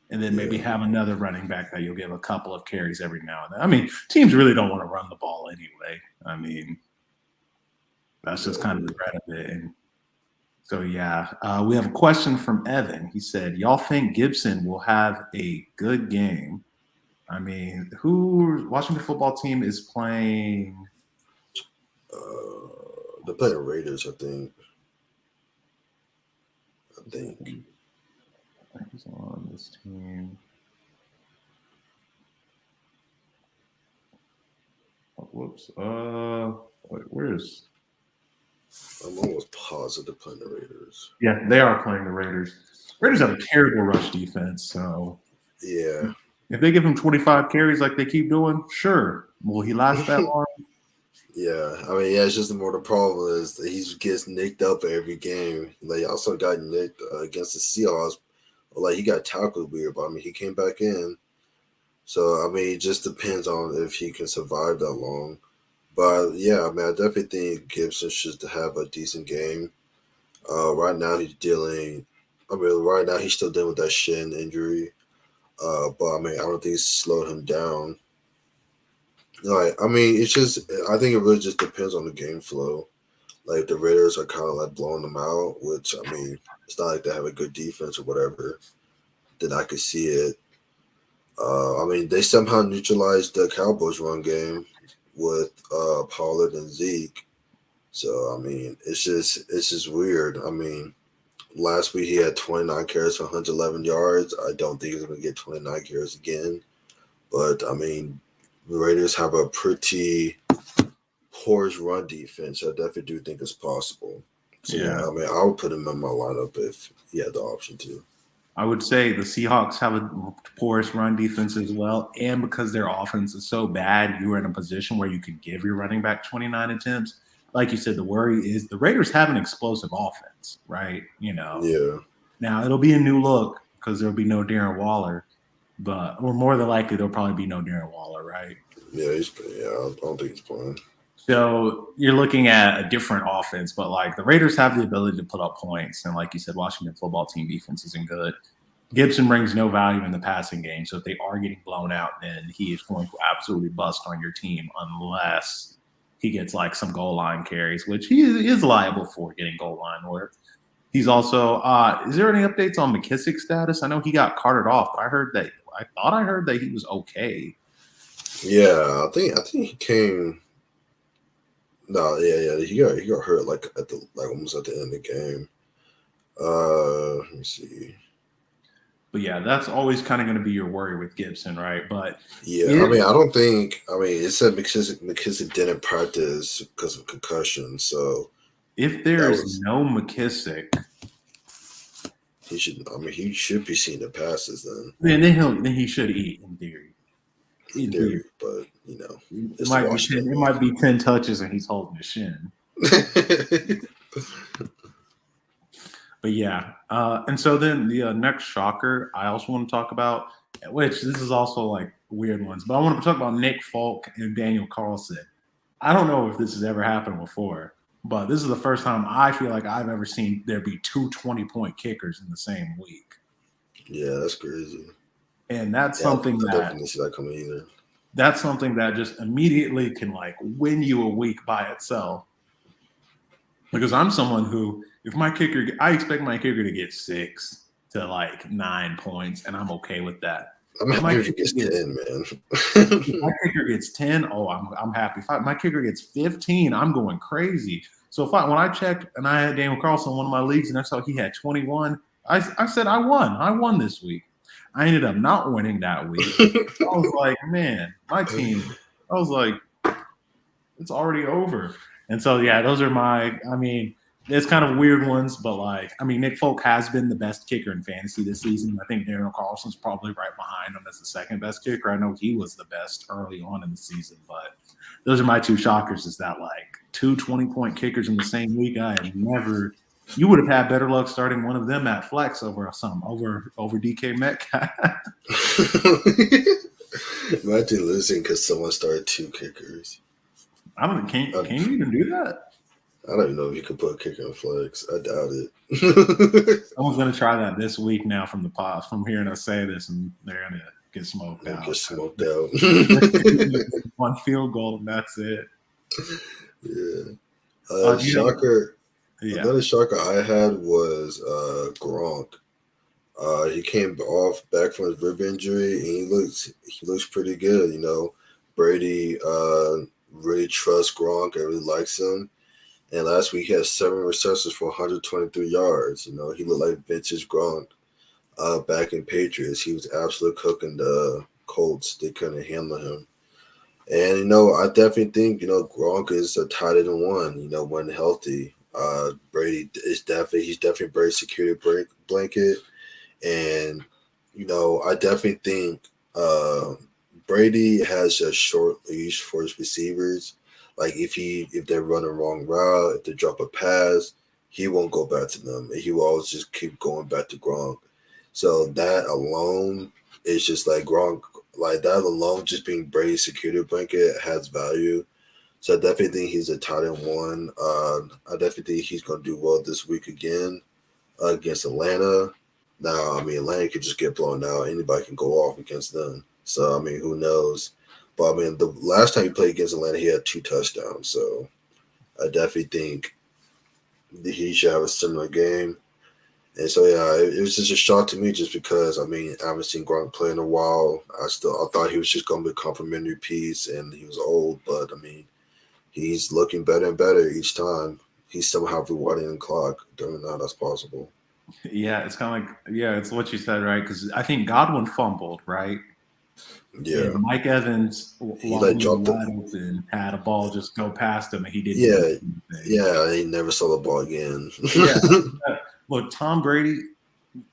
And then maybe Yeah, have another running back that you'll give a couple of carries every now and then. I mean, teams really don't want to run the ball anyway. I mean, that's just kind of the exactly. threat of it. And so yeah, we have a question from Evan. He said, "Y'all think Gibson will have a good game?" I mean, who Washington football team is playing? The player Raiders, I think. I think. Who's on this team? Oh, whoops. Wait, where's? I'm almost positive playing the Raiders. Yeah, they are playing the Raiders. Raiders have a terrible rush defense, so Yeah. if they give him 25 carries like they keep doing, sure. Will he last that long? Yeah, I mean, yeah, it's just more the problem is that he gets nicked up every game. Like, he also got nicked against the Seahawks. Like, he got tackled weird, but I mean, he came back in. So, I mean, it just depends on if he can survive that long. But, yeah, I mean, I definitely think Gibson should have a decent game. Right now, right now, he's still dealing with that shin injury. But, I mean, I don't think it's slowed him down. Like, I mean, I think it really just depends on the game flow. Like, the Raiders are kind of like blowing them out, which, I mean, it's not like they have a good defense or whatever. Then I could see it. I mean, they somehow neutralized the Cowboys' run game with Pollard and Zeke. So, I mean, it's just weird. I mean, last week he had 29 carries for 111 yards. I don't think he's going to get 29 carries again. But, I mean, the Raiders have a pretty porous run defense. I definitely do think it's possible. So, yeah, I mean, I would put him in my lineup if he had the option to. I would say the Seahawks have a porous run defense as well. And because their offense is so bad, you are in a position where you could give your running back 29 attempts. Like you said, the worry is the Raiders have an explosive offense, right? Yeah. Now, it'll be a new look because there'll be no Darren Waller. Or more than likely, there'll probably be no Darren Waller, right? Yeah, I don't think he's playing. So you're looking at a different offense, but like the Raiders have the ability to put up points. And like you said, Washington football team defense isn't good. Gibson brings no value in the passing game. So if they are getting blown out, then he is going to absolutely bust on your team unless he gets like some goal line carries, which he is liable for getting goal line work. He's also is there any updates on McKissick's status? I know he got carted off, but I heard that he was okay. Yeah, I think he came. No, yeah, he got hurt like almost at the end of the game. Let me see. But yeah, that's always kind of going to be your worry with Gibson, right? But yeah, I mean, I don't think. I mean, it said McKissick didn't practice because of concussion. So if there's no McKissick, he should. I mean, he should be seeing the passes then. Then he should eat in theory. In theory, but it might be 10 touches and he's holding his shin. But yeah, and so then the next shocker I also want to talk about, which this is also like weird ones, but I want to talk about Nick Falk and Daniel Carlson. I don't know if this has ever happened before, but this is the first time I feel like I've ever seen there be two 20-point kickers in the same week. Yeah, that's crazy. And that's something I definitely didn't see that coming either. That's something that just immediately can like win you a week by itself. Because I'm someone who, I expect my kicker to get 6 to like 9 points, and I'm okay with that. If my kicker gets 10, man. If my kicker gets 10, I'm happy. If my kicker gets 15, I'm going crazy. So when I checked and I had Daniel Carlson in one of my leagues and I saw he had 21, I said I won. I won this week. I ended up not winning that week. I was like, man, my team. I was like, it's already over. And so, yeah, those are it's kind of weird ones, but like, I mean, Nick Folk has been the best kicker in fantasy this season. I think Daniel Carlson's probably right behind him as the second best kicker. I know he was the best early on in the season, but those are my two shockers. Is that like two 20-point kickers in the same week? You would have had better luck starting one of them at flex over DK Metcalf. Imagine losing because someone started 2 kickers. Can you even do that? I don't even know if you could put a kicker in flex. I doubt it. Someone's gonna try that this week now from the pod. From hearing us say this, and they're gonna get smoked out. Get smoked out. One field goal and that's it. Yeah. Shocker. Another shocker I had was Gronk. He came back from his rib injury, and he looks pretty good. You know, Brady really trusts Gronk and really likes him. And last week he had 7 receptions for 123 yards. You know, he looked like vintage Gronk back in Patriots. He was absolutely cooking the Colts. They couldn't handle him. And, you know, I definitely think, you know, Gronk is a tight end 1, you know, when healthy. Brady is definitely Brady's security blanket, and I definitely think Brady has a short leash for his receivers. Like if they run a wrong route, if they drop a pass, he won't go back to them. He will always just keep going back to Gronk. So that alone is just like Gronk. Like that alone, just being Brady's security blanket has value. So I definitely think he's a tight end one. I definitely think he's going to do well this week again against Atlanta. Now, I mean, Atlanta could just get blown out. Anybody can go off against them. So, I mean, who knows? But, I mean, the last time he played against Atlanta, he had 2 touchdowns. So, I definitely think that he should have a similar game. And so, yeah, it was just a shock to me just because, I mean, I haven't seen Gronk play in a while. I thought he was just going to be a complimentary piece and he was old. But, I mean, he's looking better and better each time. He's somehow rewinding the clock. Don't know how that's possible. Yeah, it's kind of like, it's what you said, right? Because I think Godwin fumbled, right? Yeah. And Mike Evans, He while like he was dropped it. wide open, had a ball just go past him, and he didn't Yeah, do anything. yeah. He never saw the ball again. Yeah. Look, Tom Brady,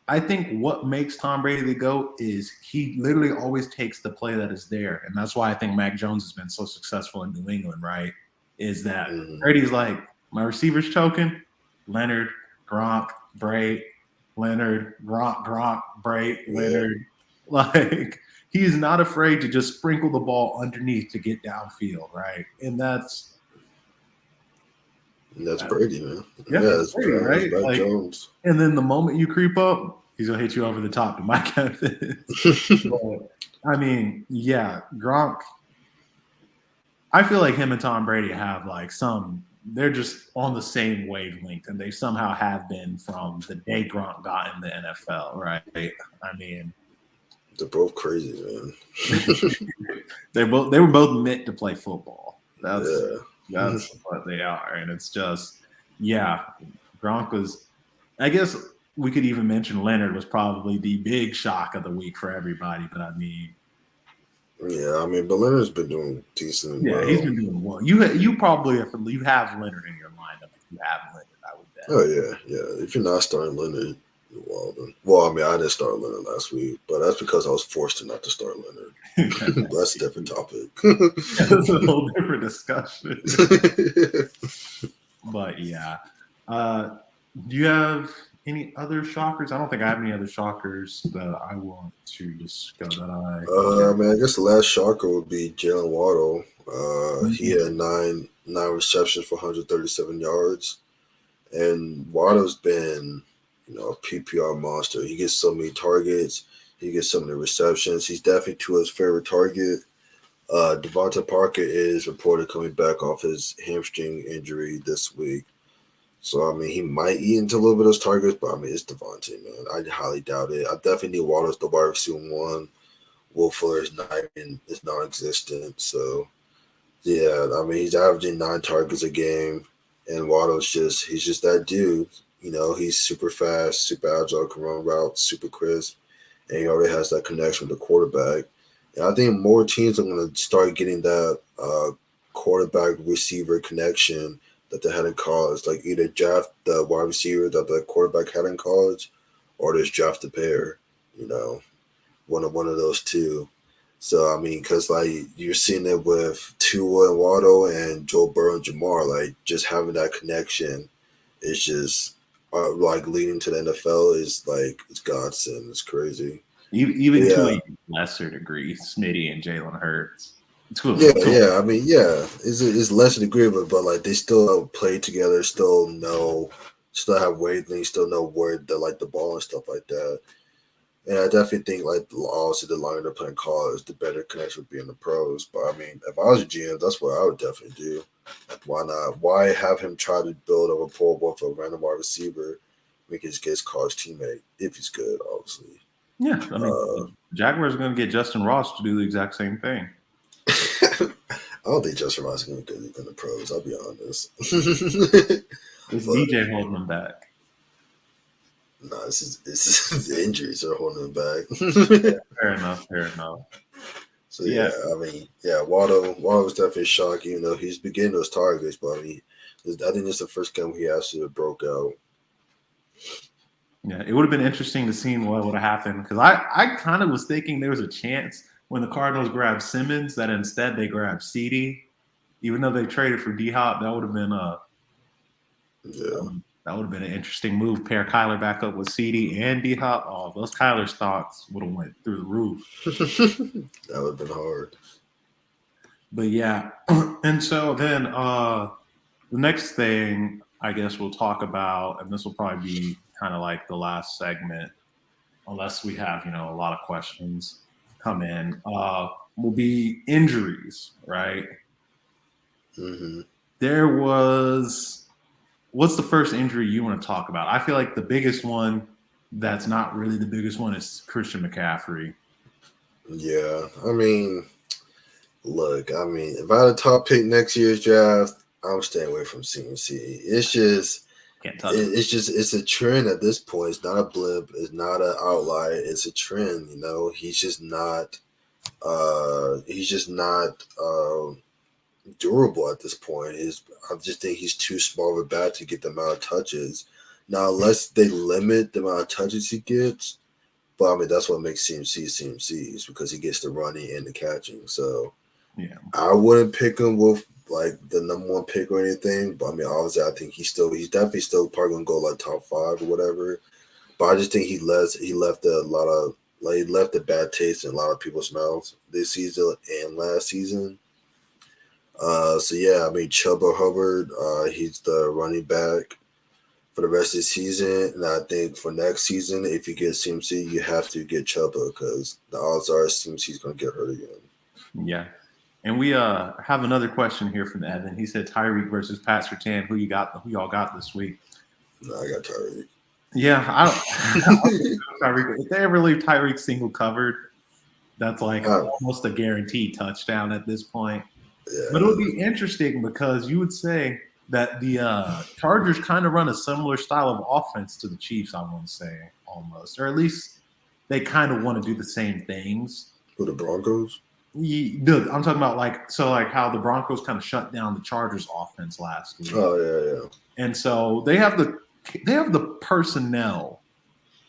I think what makes Tom Brady the GOAT is he literally always takes the play that is there. And that's why I think Mac Jones has been so successful in New England, right? Is that Brady's like, my receiver's choking, Leonard, Gronk, Bray, Leonard, Gronk, Bray, Leonard. Like, he's not afraid to just sprinkle the ball underneath to get downfield, right? And that's Brady, man. Yeah, That's Brady, right? Mac Like, Jones. and then the moment you creep up, he's gonna hit you over the top to Mike Evans. But, I mean, yeah, Gronk. I feel like him and Tom Brady have like they're just on the same wavelength, and they somehow have been from the day Gronk got in the NFL, right? I mean, they're both crazy, man. they were both meant to play football. That's Yeah. what they are, and it's just Gronk was. I guess we could even mention Leonard was probably the big shock of the week for everybody, but I mean. Yeah, I mean, but Leonard's been doing decent. Yeah, well. He's been doing well. You probably you have Leonard in your lineup. If you have Leonard, I would bet. Oh yeah. If you're not starting Leonard, well, I mean, I didn't start Leonard last week, but that's because I was forced to not to start Leonard. That's a different topic. That's a whole different discussion. But yeah, do you have any other shockers? I don't think I have any other shockers that I want to discuss. I mean, I guess the last shocker would be Jalen Waddle. He had nine receptions for 137 yards, and Waddle's been, a PPR monster. He gets so many targets. He gets so many receptions. He's definitely Tua's favorite target. Devonta Parker is reported coming back off his hamstring injury this week. So, I mean, he might eat into a little bit of those targets, but, I mean, it's Devontae, man. I highly doubt it. I definitely need Waddle as the wide receiver one. Will Fuller is non-existent. So, yeah, I mean, he's averaging 9 targets a game, and Waddle's he's just that dude. He's super fast, super agile, can run routes, super crisp, and he already has that connection with the quarterback. And I think more teams are going to start getting that quarterback-receiver connection that they had in college. Like either draft the wide receiver that the quarterback had in college, or just draft the pair. One of those two. So I mean, because like you're seeing it with Tua and Waddle and Joe Burrow and Jamar, like just having that connection is just like leading to the NFL is like it's godsend. It's crazy. Even to a lesser degree, Smitty and Jalen Hurts. Yeah. I mean, it's less degree, but like they still play together, still have wavelengths, still know where the ball and stuff like that. And I definitely think like also the longer they're playing college, the better connection would be in the pros. But I mean, if I was a GM, that's what I would definitely do. Like, why not? Why have him try to build a rapport with a random wide receiver? We can just get his college teammate if he's good, obviously. Yeah, I mean, Jaguars are going to get Justin Ross to do the exact same thing. I don't think Justin Ross is going to get in the pros. I'll be honest. It's DJ holding him back. No, it's the injuries that are holding him back. Fair enough. So Yeah. I mean, Waddle was definitely shocking. You know, he's been getting those targets, but I mean, I think this is the first game he actually broke out. Yeah, it would have been interesting to see what would have happened because I kind of was thinking there was a chance when the Cardinals grabbed Simmons that instead they grabbed CD, even though they traded for D Hop. That would have been that would have been an interesting move. Pair Kyler back up with CD and D Hop. Oh, those Kyler stocks would have went through the roof. That would have been hard. But yeah, and so then the next thing I guess we'll talk about, and this will probably be kind of like the last segment, unless we have a lot of questions come in, will be injuries. Right? Mm-hmm. There was. What's the first injury you want to talk about? I feel like the biggest one that's not really the biggest one is Christian McCaffrey. Yeah, I mean, look, if I had a top pick next year's draft, I'm staying away from CMC. It's just, Can't touch it. it's a trend at this point. It's not a blip. It's not an outlier. It's a trend. You know, he's just not. Durable at this point. I just think he's too small of a bat to get the amount of touches. Now, unless they limit the amount of touches he gets, but I mean that's what makes CMCs because he gets the running and the catching. So Yeah, I wouldn't pick him with like the number one pick or anything. But I mean, obviously, I think he's definitely still probably gonna go like top 5 or whatever. But I just think he left a bad taste in a lot of people's mouths this season and last season. So yeah, I mean Chubb or Hubbard, he's the running back for the rest of the season, and I think for next season, if you get CMC, you have to get Chubb because the odds are CMC's going to get hurt again. yeah. And we have another question here from Evan. He said Tyreek versus Pat Surtain. Who y'all got this week? No, I got Tyreek. Yeah, I don't. Tyreek. If they ever leave Tyreek single covered, that's like almost a guaranteed touchdown at this point. Yeah. But it would be interesting because you would say that the Chargers kind of run a similar style of offense to the Chiefs, I want to say, almost. Or at least they kind of want to do the same things. Who, the Broncos? I'm talking about like how the Broncos kind of shut down the Chargers offense last week. Oh, yeah. And so they have the personnel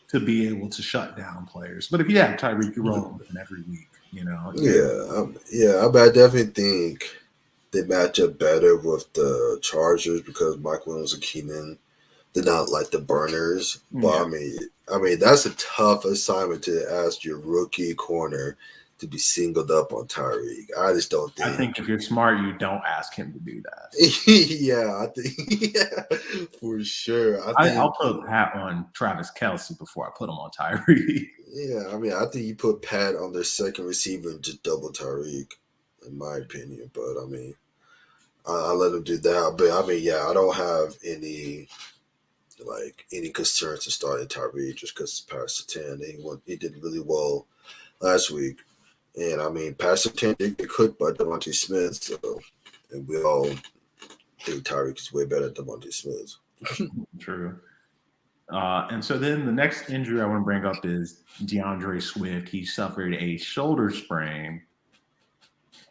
to be able to shut down players. But if you have Tyreek, you roll him every week, Yeah, I definitely think they match up better with the Chargers because Mike Williams and Keenan, they're not like the burners. But yeah. I mean that's a tough assignment to ask your rookie corner to be singled up on Tyreek. I just don't think. I think if you're smart, you don't ask him to do that. Yeah, I think for sure. I'll put Pat on Travis Kelce before I put him on Tyreek. Yeah, I mean, I think you put Pat on their second receiver and just double Tyreek, in my opinion. But I mean, I let him do that. But I mean, yeah, I don't have any concerns to starting Tyreek just because it's past the 10. He did really well last week. And I mean, past the 10 did get cooked by Devante Smith. So, and we all think Tyreek is way better than Devante Smith. True. And so then the next injury I want to bring up is Deandre Swift. He suffered a shoulder sprain.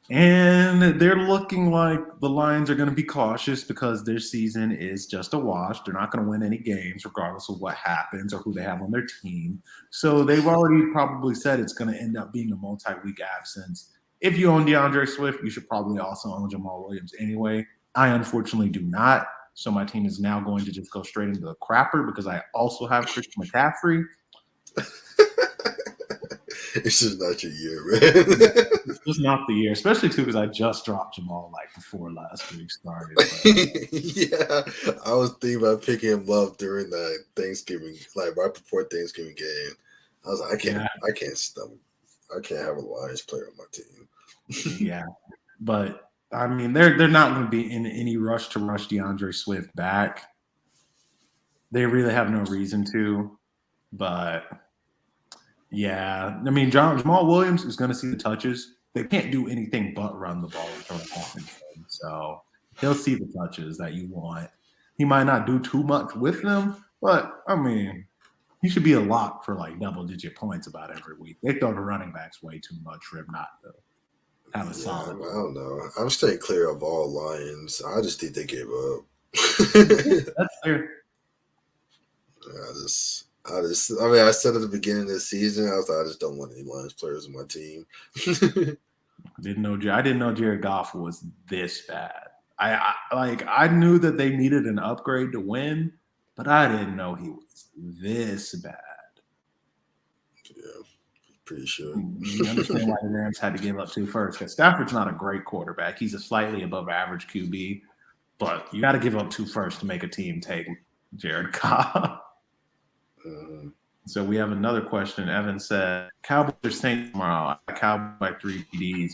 And they're looking like the Lions are going to be cautious because their season is just a wash. They're not going to win any games regardless of what happens or who they have on their team. So they've already probably said it's going to end up being a multi-week absence. If you own DeAndre Swift, you should probably also own Jamal Williams anyway. I unfortunately do not. So my team is now going to just go straight into the crapper because I also have Christian McCaffrey. It's just not your year, man. It's just not the year, especially too because I just dropped Jamal like before last week started. Yeah, I was thinking about picking him up during the Thanksgiving, like right before Thanksgiving game. I was like, I can't have a Lions player on my team. Yeah, but I mean, they're not going to be in any rush to rush DeAndre Swift back. They really have no reason to, but. Yeah, I mean, Jamal Williams is going to see the touches. They can't do anything but run the ball and throw it off. So he'll see the touches that you want. He might not do too much with them, but I mean, he should be a lock for like double-digit points about every week. They throw the running backs way too much for him not to. have a Yeah, I solid one. don't know. I'm staying clear of all Lions. I just think they gave up. That's fair. I mean, I said at the beginning of the season, I was like, I just don't want any Lions players on my team. I didn't know Jared Goff was this bad. I knew that they needed an upgrade to win, but I didn't know he was this bad. Yeah, pretty sure. You understand why the Rams had to give up two first? Because Stafford's not a great quarterback. He's a slightly above average QB, but you got to give up two first to make a team take Jared Goff. Mm-hmm. So we have another question. Evan said, Cowboys or Saints tomorrow. Cowboys by 3 TDs.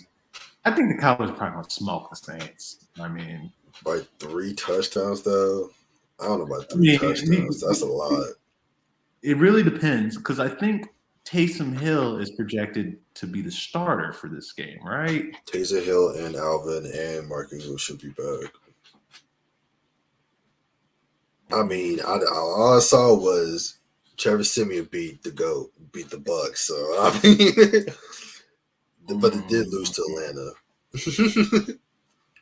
I think the Cowboys are probably going to smoke the Saints. I mean, by 3 touchdowns, though. I don't know about 3 touchdowns. That's a lot. It really depends because I think Taysom Hill is projected to be the starter for this game, right? Taysom Hill and Alvin and Mark Ingram should be back. I mean, all I saw was Trevor Siemian beat the Bucks. So I mean, but they did lose to Atlanta.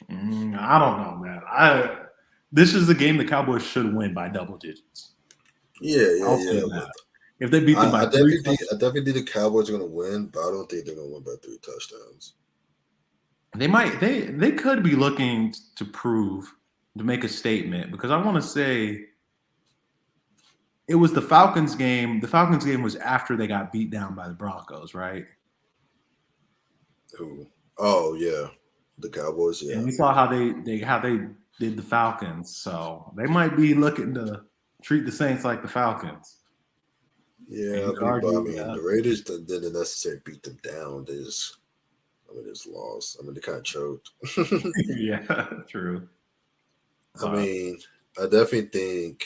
I don't know, man. This is a game the Cowboys should win by double digits. Yeah. If they beat them by three, I definitely think the Cowboys are going to win, but I don't think they're going to win by 3 touchdowns. they might. They could be looking to make a statement because I want to say it was the Falcons game. The Falcons game was after they got beat down by the Broncos, right? Who? Oh yeah, the Cowboys. Yeah, and we saw how they did the Falcons, so they might be looking to treat the Saints like the Falcons. Yeah, but the Raiders didn't necessarily beat them down. They just lost. I mean, they kind of choked. Yeah, true. I mean, I definitely think,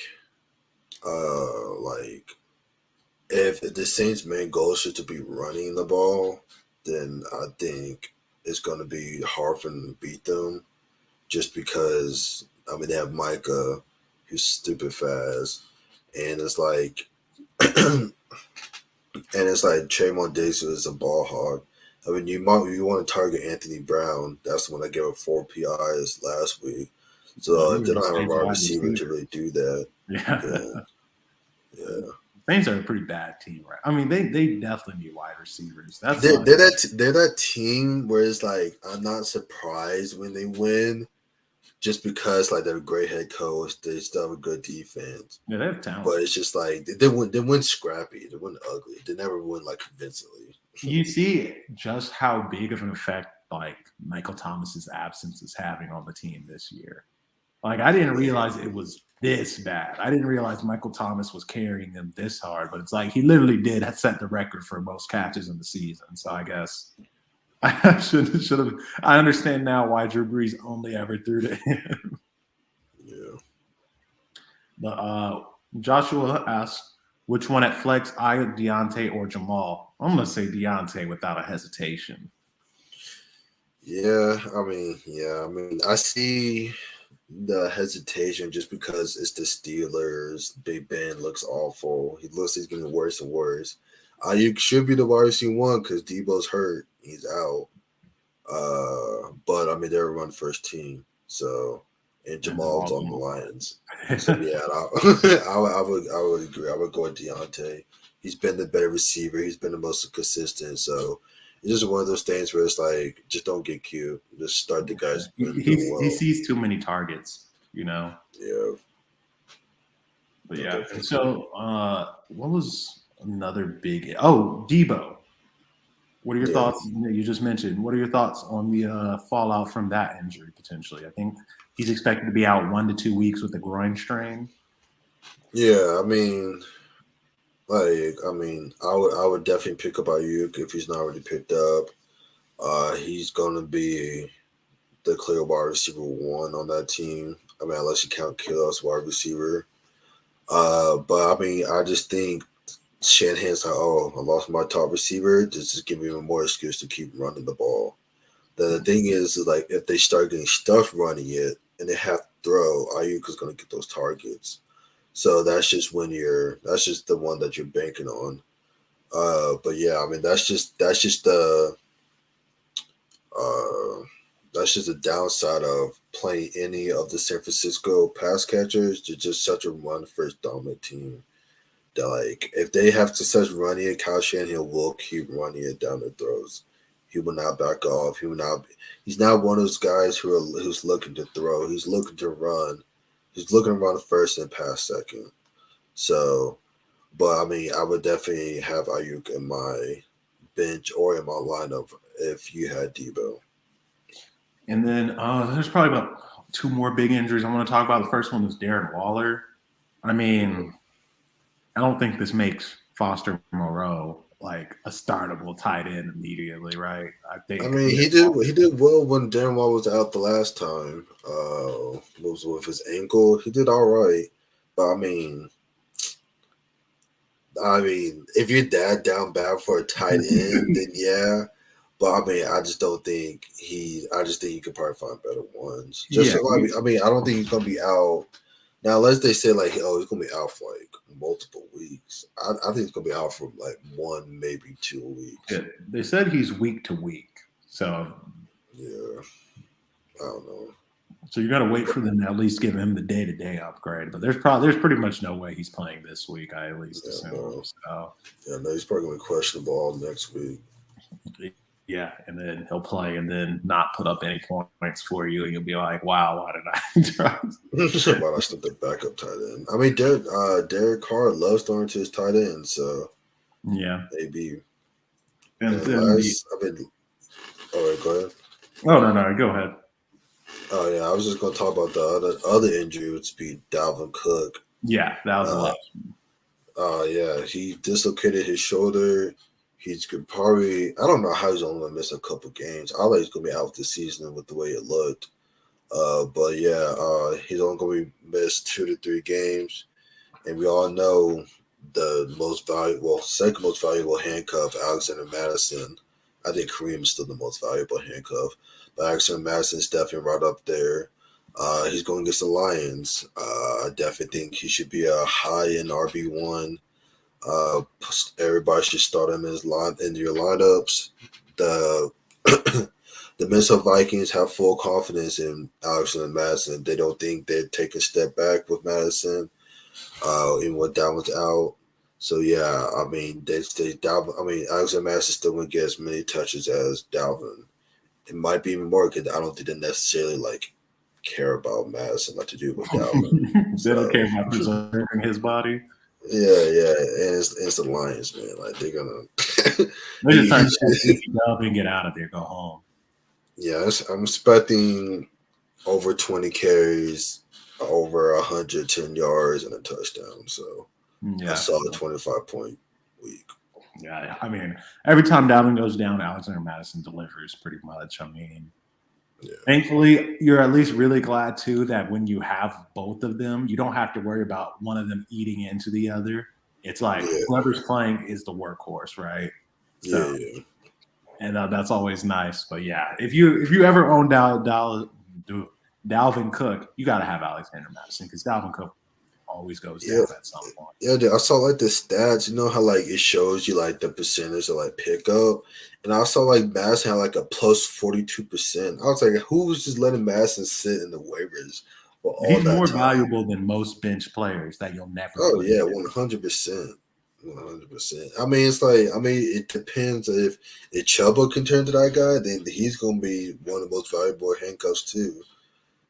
if the Saints' main goal is to be running the ball, then I think it's going to be hard for them to beat them, just because they have Micah, who's stupid fast, and it's like, Trayvon Diggs is a ball hog. I mean, you want to target Anthony Brown. That's the one that gave up 4 PIs last week. So if they don't have a wide receiver to really do that, yeah. Saints are a pretty bad team, right? I mean, they definitely need wide receivers. They're that team where it's like I'm not surprised when they win, just because they have a great head coach, they still have a good defense. Yeah, they have talent, but it's just like they win scrappy, they win ugly. They never win convincingly. You see just how big of an effect Michael Thomas's absence is having on the team this year. I didn't realize it was this bad. I didn't realize Michael Thomas was carrying them this hard, but it's he literally did set the record for most catches in the season. So I guess I should have. I understand now why Drew Brees only ever threw to him. Yeah. But Joshua asks, which one at flex, Deontay or Jamal? I'm going to say Deontay without a hesitation. Yeah, I see the hesitation just because it's the Steelers. Big Ben looks awful. He's getting worse and worse. You should be the wide receiver one because Debo's hurt. He's out. But they're a run first team. So, and Jamal's on the Lions. So yeah, I would agree. I would go with Deontay. He's been the better receiver. He's been the most consistent. So it's just one of those things where it's just don't get cute. Just start the guys. He sees too many targets, Yeah. But yeah. So what was another big? Oh, Debo. What are your thoughts? You just mentioned. What are your thoughts on the fallout from that injury potentially? I think he's expected to be out 1 to 2 weeks with a groin strain. Yeah, I would definitely pick up Ayuk if he's not already picked up. He's going to be the clear wide receiver one on that team. Unless you count Kittle as wide receiver. But I just think Shanahan's I lost my top receiver. This is giving me more excuse to keep running the ball. The thing is if they start getting stuff running it and they have to throw, Ayuk is going to get those targets. So that's just the one that you're banking on. But yeah, that's just the That's just a downside of playing any of the San Francisco pass catchers. They're just such a run first dominant team. That like if they have to such running it, Kyle Shanahan will keep running it down their throats. He will not back off. He will not. He's not one of those guys who's looking to throw. He's looking to run. He's looking to run first and pass second. So, but I mean, I would definitely have Ayuk in my bench or in my lineup if you had Debo. And then there's probably about two more big injuries I want to talk about. The first one is Darren Waller. I mean, I don't think this makes Foster Moreau like a startable tight end immediately, right? I think. I mean, he did well when Darren Waller was out the last time. Was with his ankle. He did all right, but I mean, if you're that down bad for a tight end, then yeah. But I mean, I just don't think I just think he could probably find better ones. Just Yeah. so, I mean, I don't think he's gonna be out now. Unless they say like, oh, he's gonna be out for like multiple weeks. I think he's gonna be out for like 1, maybe 2 weeks. Yeah, they said he's week to week, so yeah, I don't know. So you got to wait for them to at least give him the day-to-day upgrade. But there's pretty much no way he's playing this week. I at least assume. No. So. Yeah, no, he's probably going to be questionable all next week. Yeah, and then he'll play and then not put up any points for you, and you'll be like, "Wow, why did I try?" Why did I stick the backup tight end? I mean, Derek Carr loves throwing to his tight end, so yeah, maybe. And then all right, go ahead. Oh no, go ahead. Oh yeah, I was just going to talk about the other injury, which would be Dalvin Cook. Yeah, that was the last. Yeah, he dislocated his shoulder. He's could probably. I don't know how he's only going to miss a couple games. I thought he's going to be out this season with the way it looked. But yeah, he's only going to be missed 2 to 3 games, and we all know the second most valuable handcuff, Alexander Madison. I think Kareem is still the most valuable handcuff, but Alexander Madison is definitely right up there. He's going against the Lions. I definitely think he should be a high-end RB1. Everybody should start him in your lineups. The Minnesota Vikings have full confidence in Alexander Madison. They don't think they're taking a step back with Madison, even when Dalvin's out. So yeah, I mean, Alexander Madison still going to get as many touches as Dalvin. It might be even more because I don't think they necessarily like care about Madison like to do with Dalvin. They don't care about preserving his body. Yeah, and it's the Lions, man. Like they're gonna. They're just trying to Dalvin get out of there, go home. Yeah, I'm expecting over 20 carries, over 110 yards, and a touchdown. So I saw a 25-point week. Yeah, I mean, every time Dalvin goes down, Alexander Madison delivers pretty much. I mean, thankfully, you're at least really glad, too, that when you have both of them, you don't have to worry about one of them eating into the other. It's like whoever's playing is the workhorse, right? So, yeah. And that's always nice. But, yeah, if you ever own Dalvin Cook, you got to have Alexander Madison because Dalvin Cook always goes down at some point. Yeah, dude, I saw like the stats, you know how like it shows you like the percentage of like pickup. And I saw like Madison had like a plus 42%. I was like, who was just letting Madison sit in the waivers for all He's that more time? valuable than most bench players that you'll never. Oh yeah, 100%. 100%. I mean, it's like, it depends if Chubb can turn to that guy, then he's gonna be one of the most valuable handcuffs too.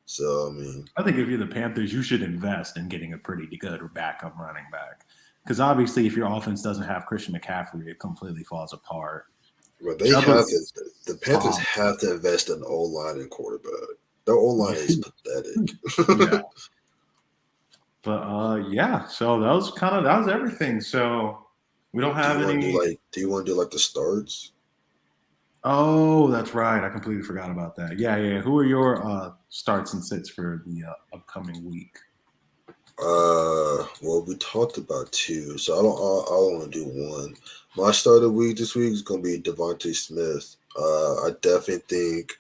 So, I mean, I think if you're the Panthers, you should invest in getting a pretty good backup running back. Because obviously, if your offense doesn't have Christian McCaffrey, it completely falls apart. Well, the Panthers have to invest in O-line and quarterback. Their O-line is pathetic. Yeah. But yeah, so that was everything. So we don't have any. Do you want to do like the starts? Oh, that's right. I completely forgot about that. Yeah. Who are your starts and sits for the upcoming week? Well, we talked about 2, so I don't want to do 1. My start of the week this week is going to be Devante Smith. I definitely think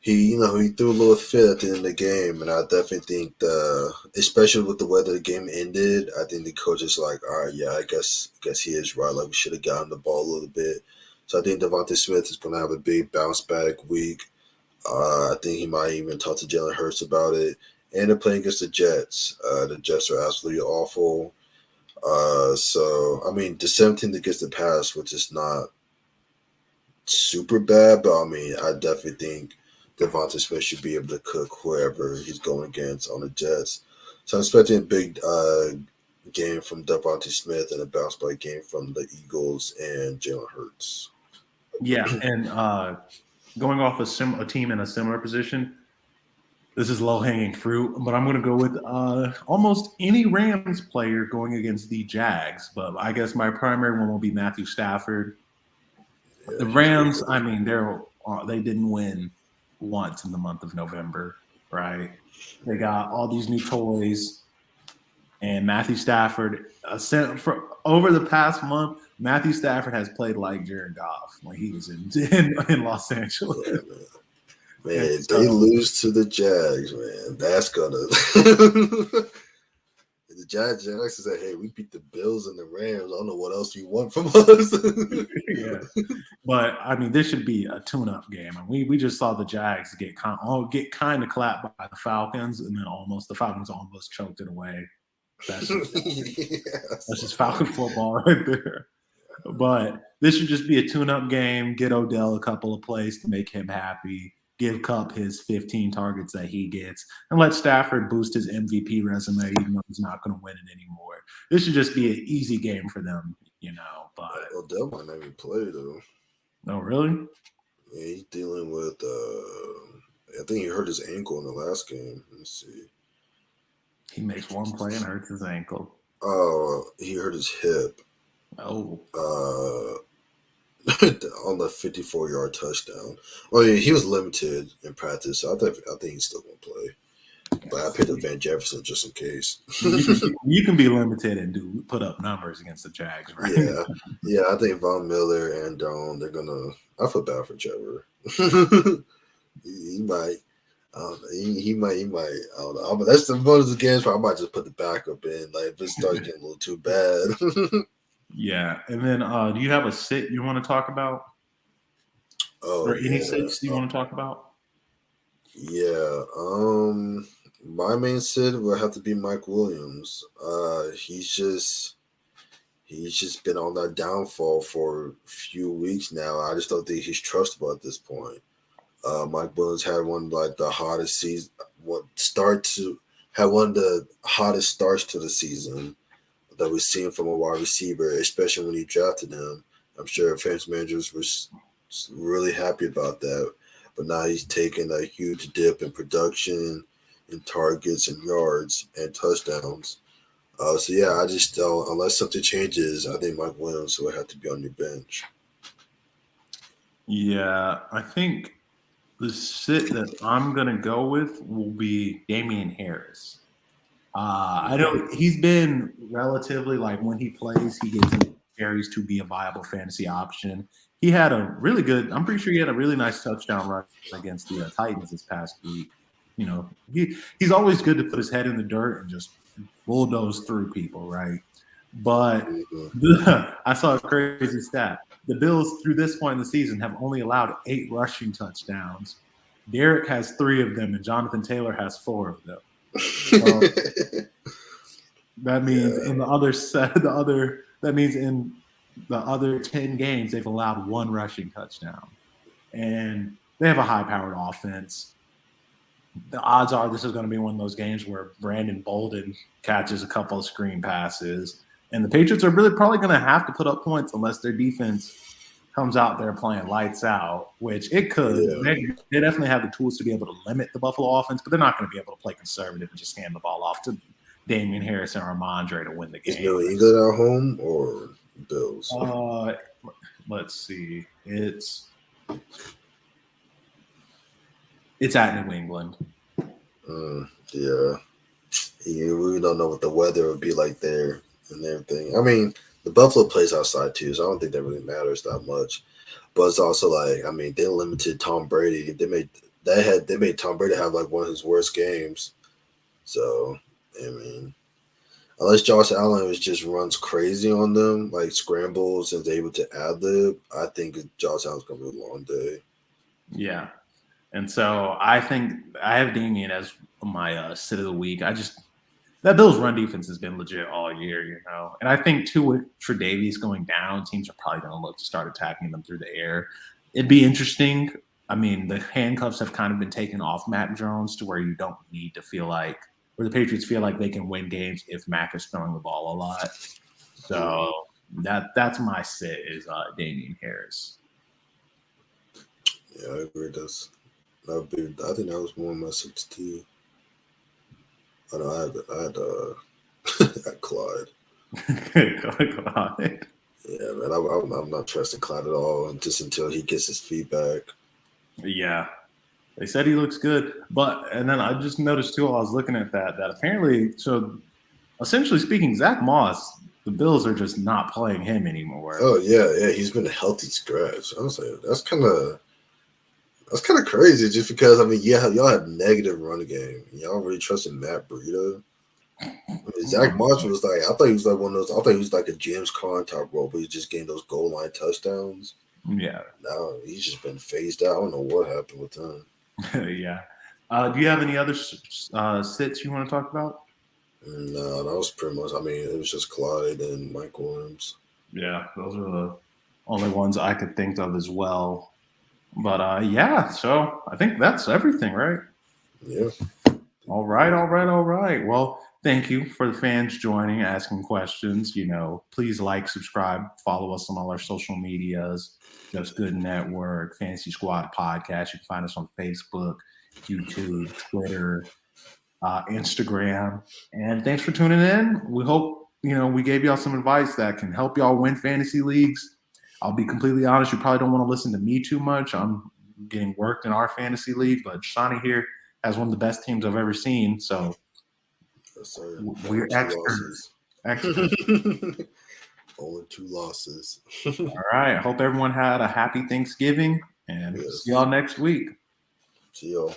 he threw a little fit at the end of the game, and I definitely think especially with the way the game ended, I think the coach is like, all right, yeah, I guess he is right. Like we should have gotten the ball a little bit. So I think Devante Smith is going to have a big bounce back week. I think he might even talk to Jalen Hurts about it. And they're playing against the Jets. The Jets are absolutely awful. So, I mean, the 17th against the pass, which is not super bad, but I mean, I definitely think Devonta Smith should be able to cook whoever he's going against on the Jets. So I'm expecting a big game from Devonta Smith and a bounce back game from the Eagles and Jalen Hurts. Yeah, and going off a team in a similar position, this is low hanging fruit, but I'm going to go with almost any Rams player going against the Jags. But I guess my primary one will be Matthew Stafford. Yeah, The he's good Rams, for I them. mean, they didn't win once in the month of November, right? They got all these new toys, and Matthew Stafford. For over the past month, Matthew Stafford has played like Jared Goff when he was in Los Angeles. Yeah, man. And Man, if they so, lose to the Jags, man, that's gonna. The Jags say, "Hey, we beat the Bills and the Rams. I don't know what else you want from us." yeah. But I mean, this should be a tune-up game, and we just saw the Jags get kind of clapped by the Falcons, and then the Falcons almost choked it away. That's just Falcon football right there. But this should just be a tune-up game. Get Odell a couple of plays to make him happy. Give Kupp his 15 targets that he gets, and let Stafford boost his MVP resume, even though he's not going to win it anymore. This should just be an easy game for them, But Odell might not even play though. oh, really? Yeah, he's dealing with. I think he hurt his ankle in the last game. Let me see. He makes one play and hurts his ankle. Oh, he hurt his hip. Oh, On the 54-yard touchdown. Oh yeah, he was limited in practice. So I think he's still gonna play. But I picked up Van Jefferson just in case. you can be limited and put up numbers against the Jags, right? Yeah. I think Von Miller and they're gonna. I feel bad for Trevor. he might. He might. I don't know. But that's the bonus of the games. I might just put the backup in. Like if it starts getting a little too bad. Yeah. And then, do you have a sit you want to talk about, Oh or any yeah. sits you want to talk about? Yeah. My main sit will have to be Mike Williams. He's just been on that downfall for a few weeks now. I just don't think he's trustable at this point. Mike Williams had one like the hottest season. Had one of the hottest starts to the season that we've seen from a wide receiver, especially when he drafted him. I'm sure fans managers were really happy about that. But now he's taken a huge dip in production, in targets and yards and touchdowns. So yeah, I just don't. Unless something changes, I think Mike Williams will have to be on your bench. Yeah, I think the sit that I'm gonna go with will be Damien Harris. I know he's been relatively like when he plays, he gets carries to be a viable fantasy option. He had a really good. I'm pretty sure he had a really nice touchdown run against the Titans this past week. He's always good to put his head in the dirt and just bulldoze through people, right? But Mm-hmm. I saw a crazy stat. The Bills, through this point in the season, have only allowed 8 rushing touchdowns. Derek has 3 of them, and Jonathan Taylor has 4 of them. So that means in the other 10 games, they've allowed 1 rushing touchdown. And they have a high-powered offense. The odds are this is going to be one of those games where Brandon Bolden catches a couple of screen passes. And the Patriots are really probably going to have to put up points unless their defense comes out there playing lights out, which it could. Yeah. They definitely have the tools to be able to limit the Buffalo offense, but they're not going to be able to play conservative and just hand the ball off to Damien Harris and Ramondre to win the game. Is New England at home or Bills? Let's see. It's at New England. Yeah. You really don't know what the weather would be like there and everything. I mean, the Buffalo plays outside too, so I don't think that really matters that much. But it's also like, I mean, they limited Tom Brady. They made Tom Brady have like one of his worst games. So, I mean, unless Josh Allen just runs crazy on them, like scrambles and is able to ad lib, I think Josh Allen's gonna be a long day. Yeah. And so I think I have Damien as my sit of the week. That Bills run defense has been legit all year, And I think too with Tre'Davious going down, teams are probably going to look to start attacking them through the air. It'd be interesting. I mean, the handcuffs have kind of been taken off Mac Jones to where you don't need to feel like, where the Patriots feel like they can win games if Mac is throwing the ball a lot. So that's my sit is Damien Harris. Yeah, I agree. I think that was one of my 16. I know I had Clyde. Clyde. Yeah, man, I'm not trusting Clyde at all, just until he gets his feedback. Yeah, they said he looks good, and then I just noticed too while I was looking at that apparently, so essentially speaking, Zach Moss, the Bills are just not playing him anymore. Oh yeah, he's been a healthy scratch. I was like, that's kind of crazy, just because y'all had negative run game. Y'all really trusted Matt Breida. Zach Moss was like, I thought he was like one of those. I thought he was like a James Conn type role, but he's just getting those goal line touchdowns. Yeah. Now he's just been phased out. I don't know what happened with him. Yeah. Do you have any other sits you want to talk about? No, that was pretty much. I mean, it was just Clyde and Mike Williams. Yeah, those are the only ones I could think of as well. But yeah, so I think that's everything, right? Yeah. All right. Well, thank you for the fans joining, asking questions. Please like, subscribe, follow us on all our social medias, Just Good Network, Fantasy Squad Podcast. You can find us on Facebook, YouTube, Twitter, Instagram. And thanks for tuning in. We hope, we gave y'all some advice that can help y'all win fantasy leagues. I'll be completely honest, you probably don't want to listen to me too much. I'm getting worked in our fantasy league, but Shawnee here has one of the best teams I've ever seen. So yes, we're experts. Only 2 losses. All right. I hope everyone had a happy Thanksgiving, and see y'all next week. See y'all.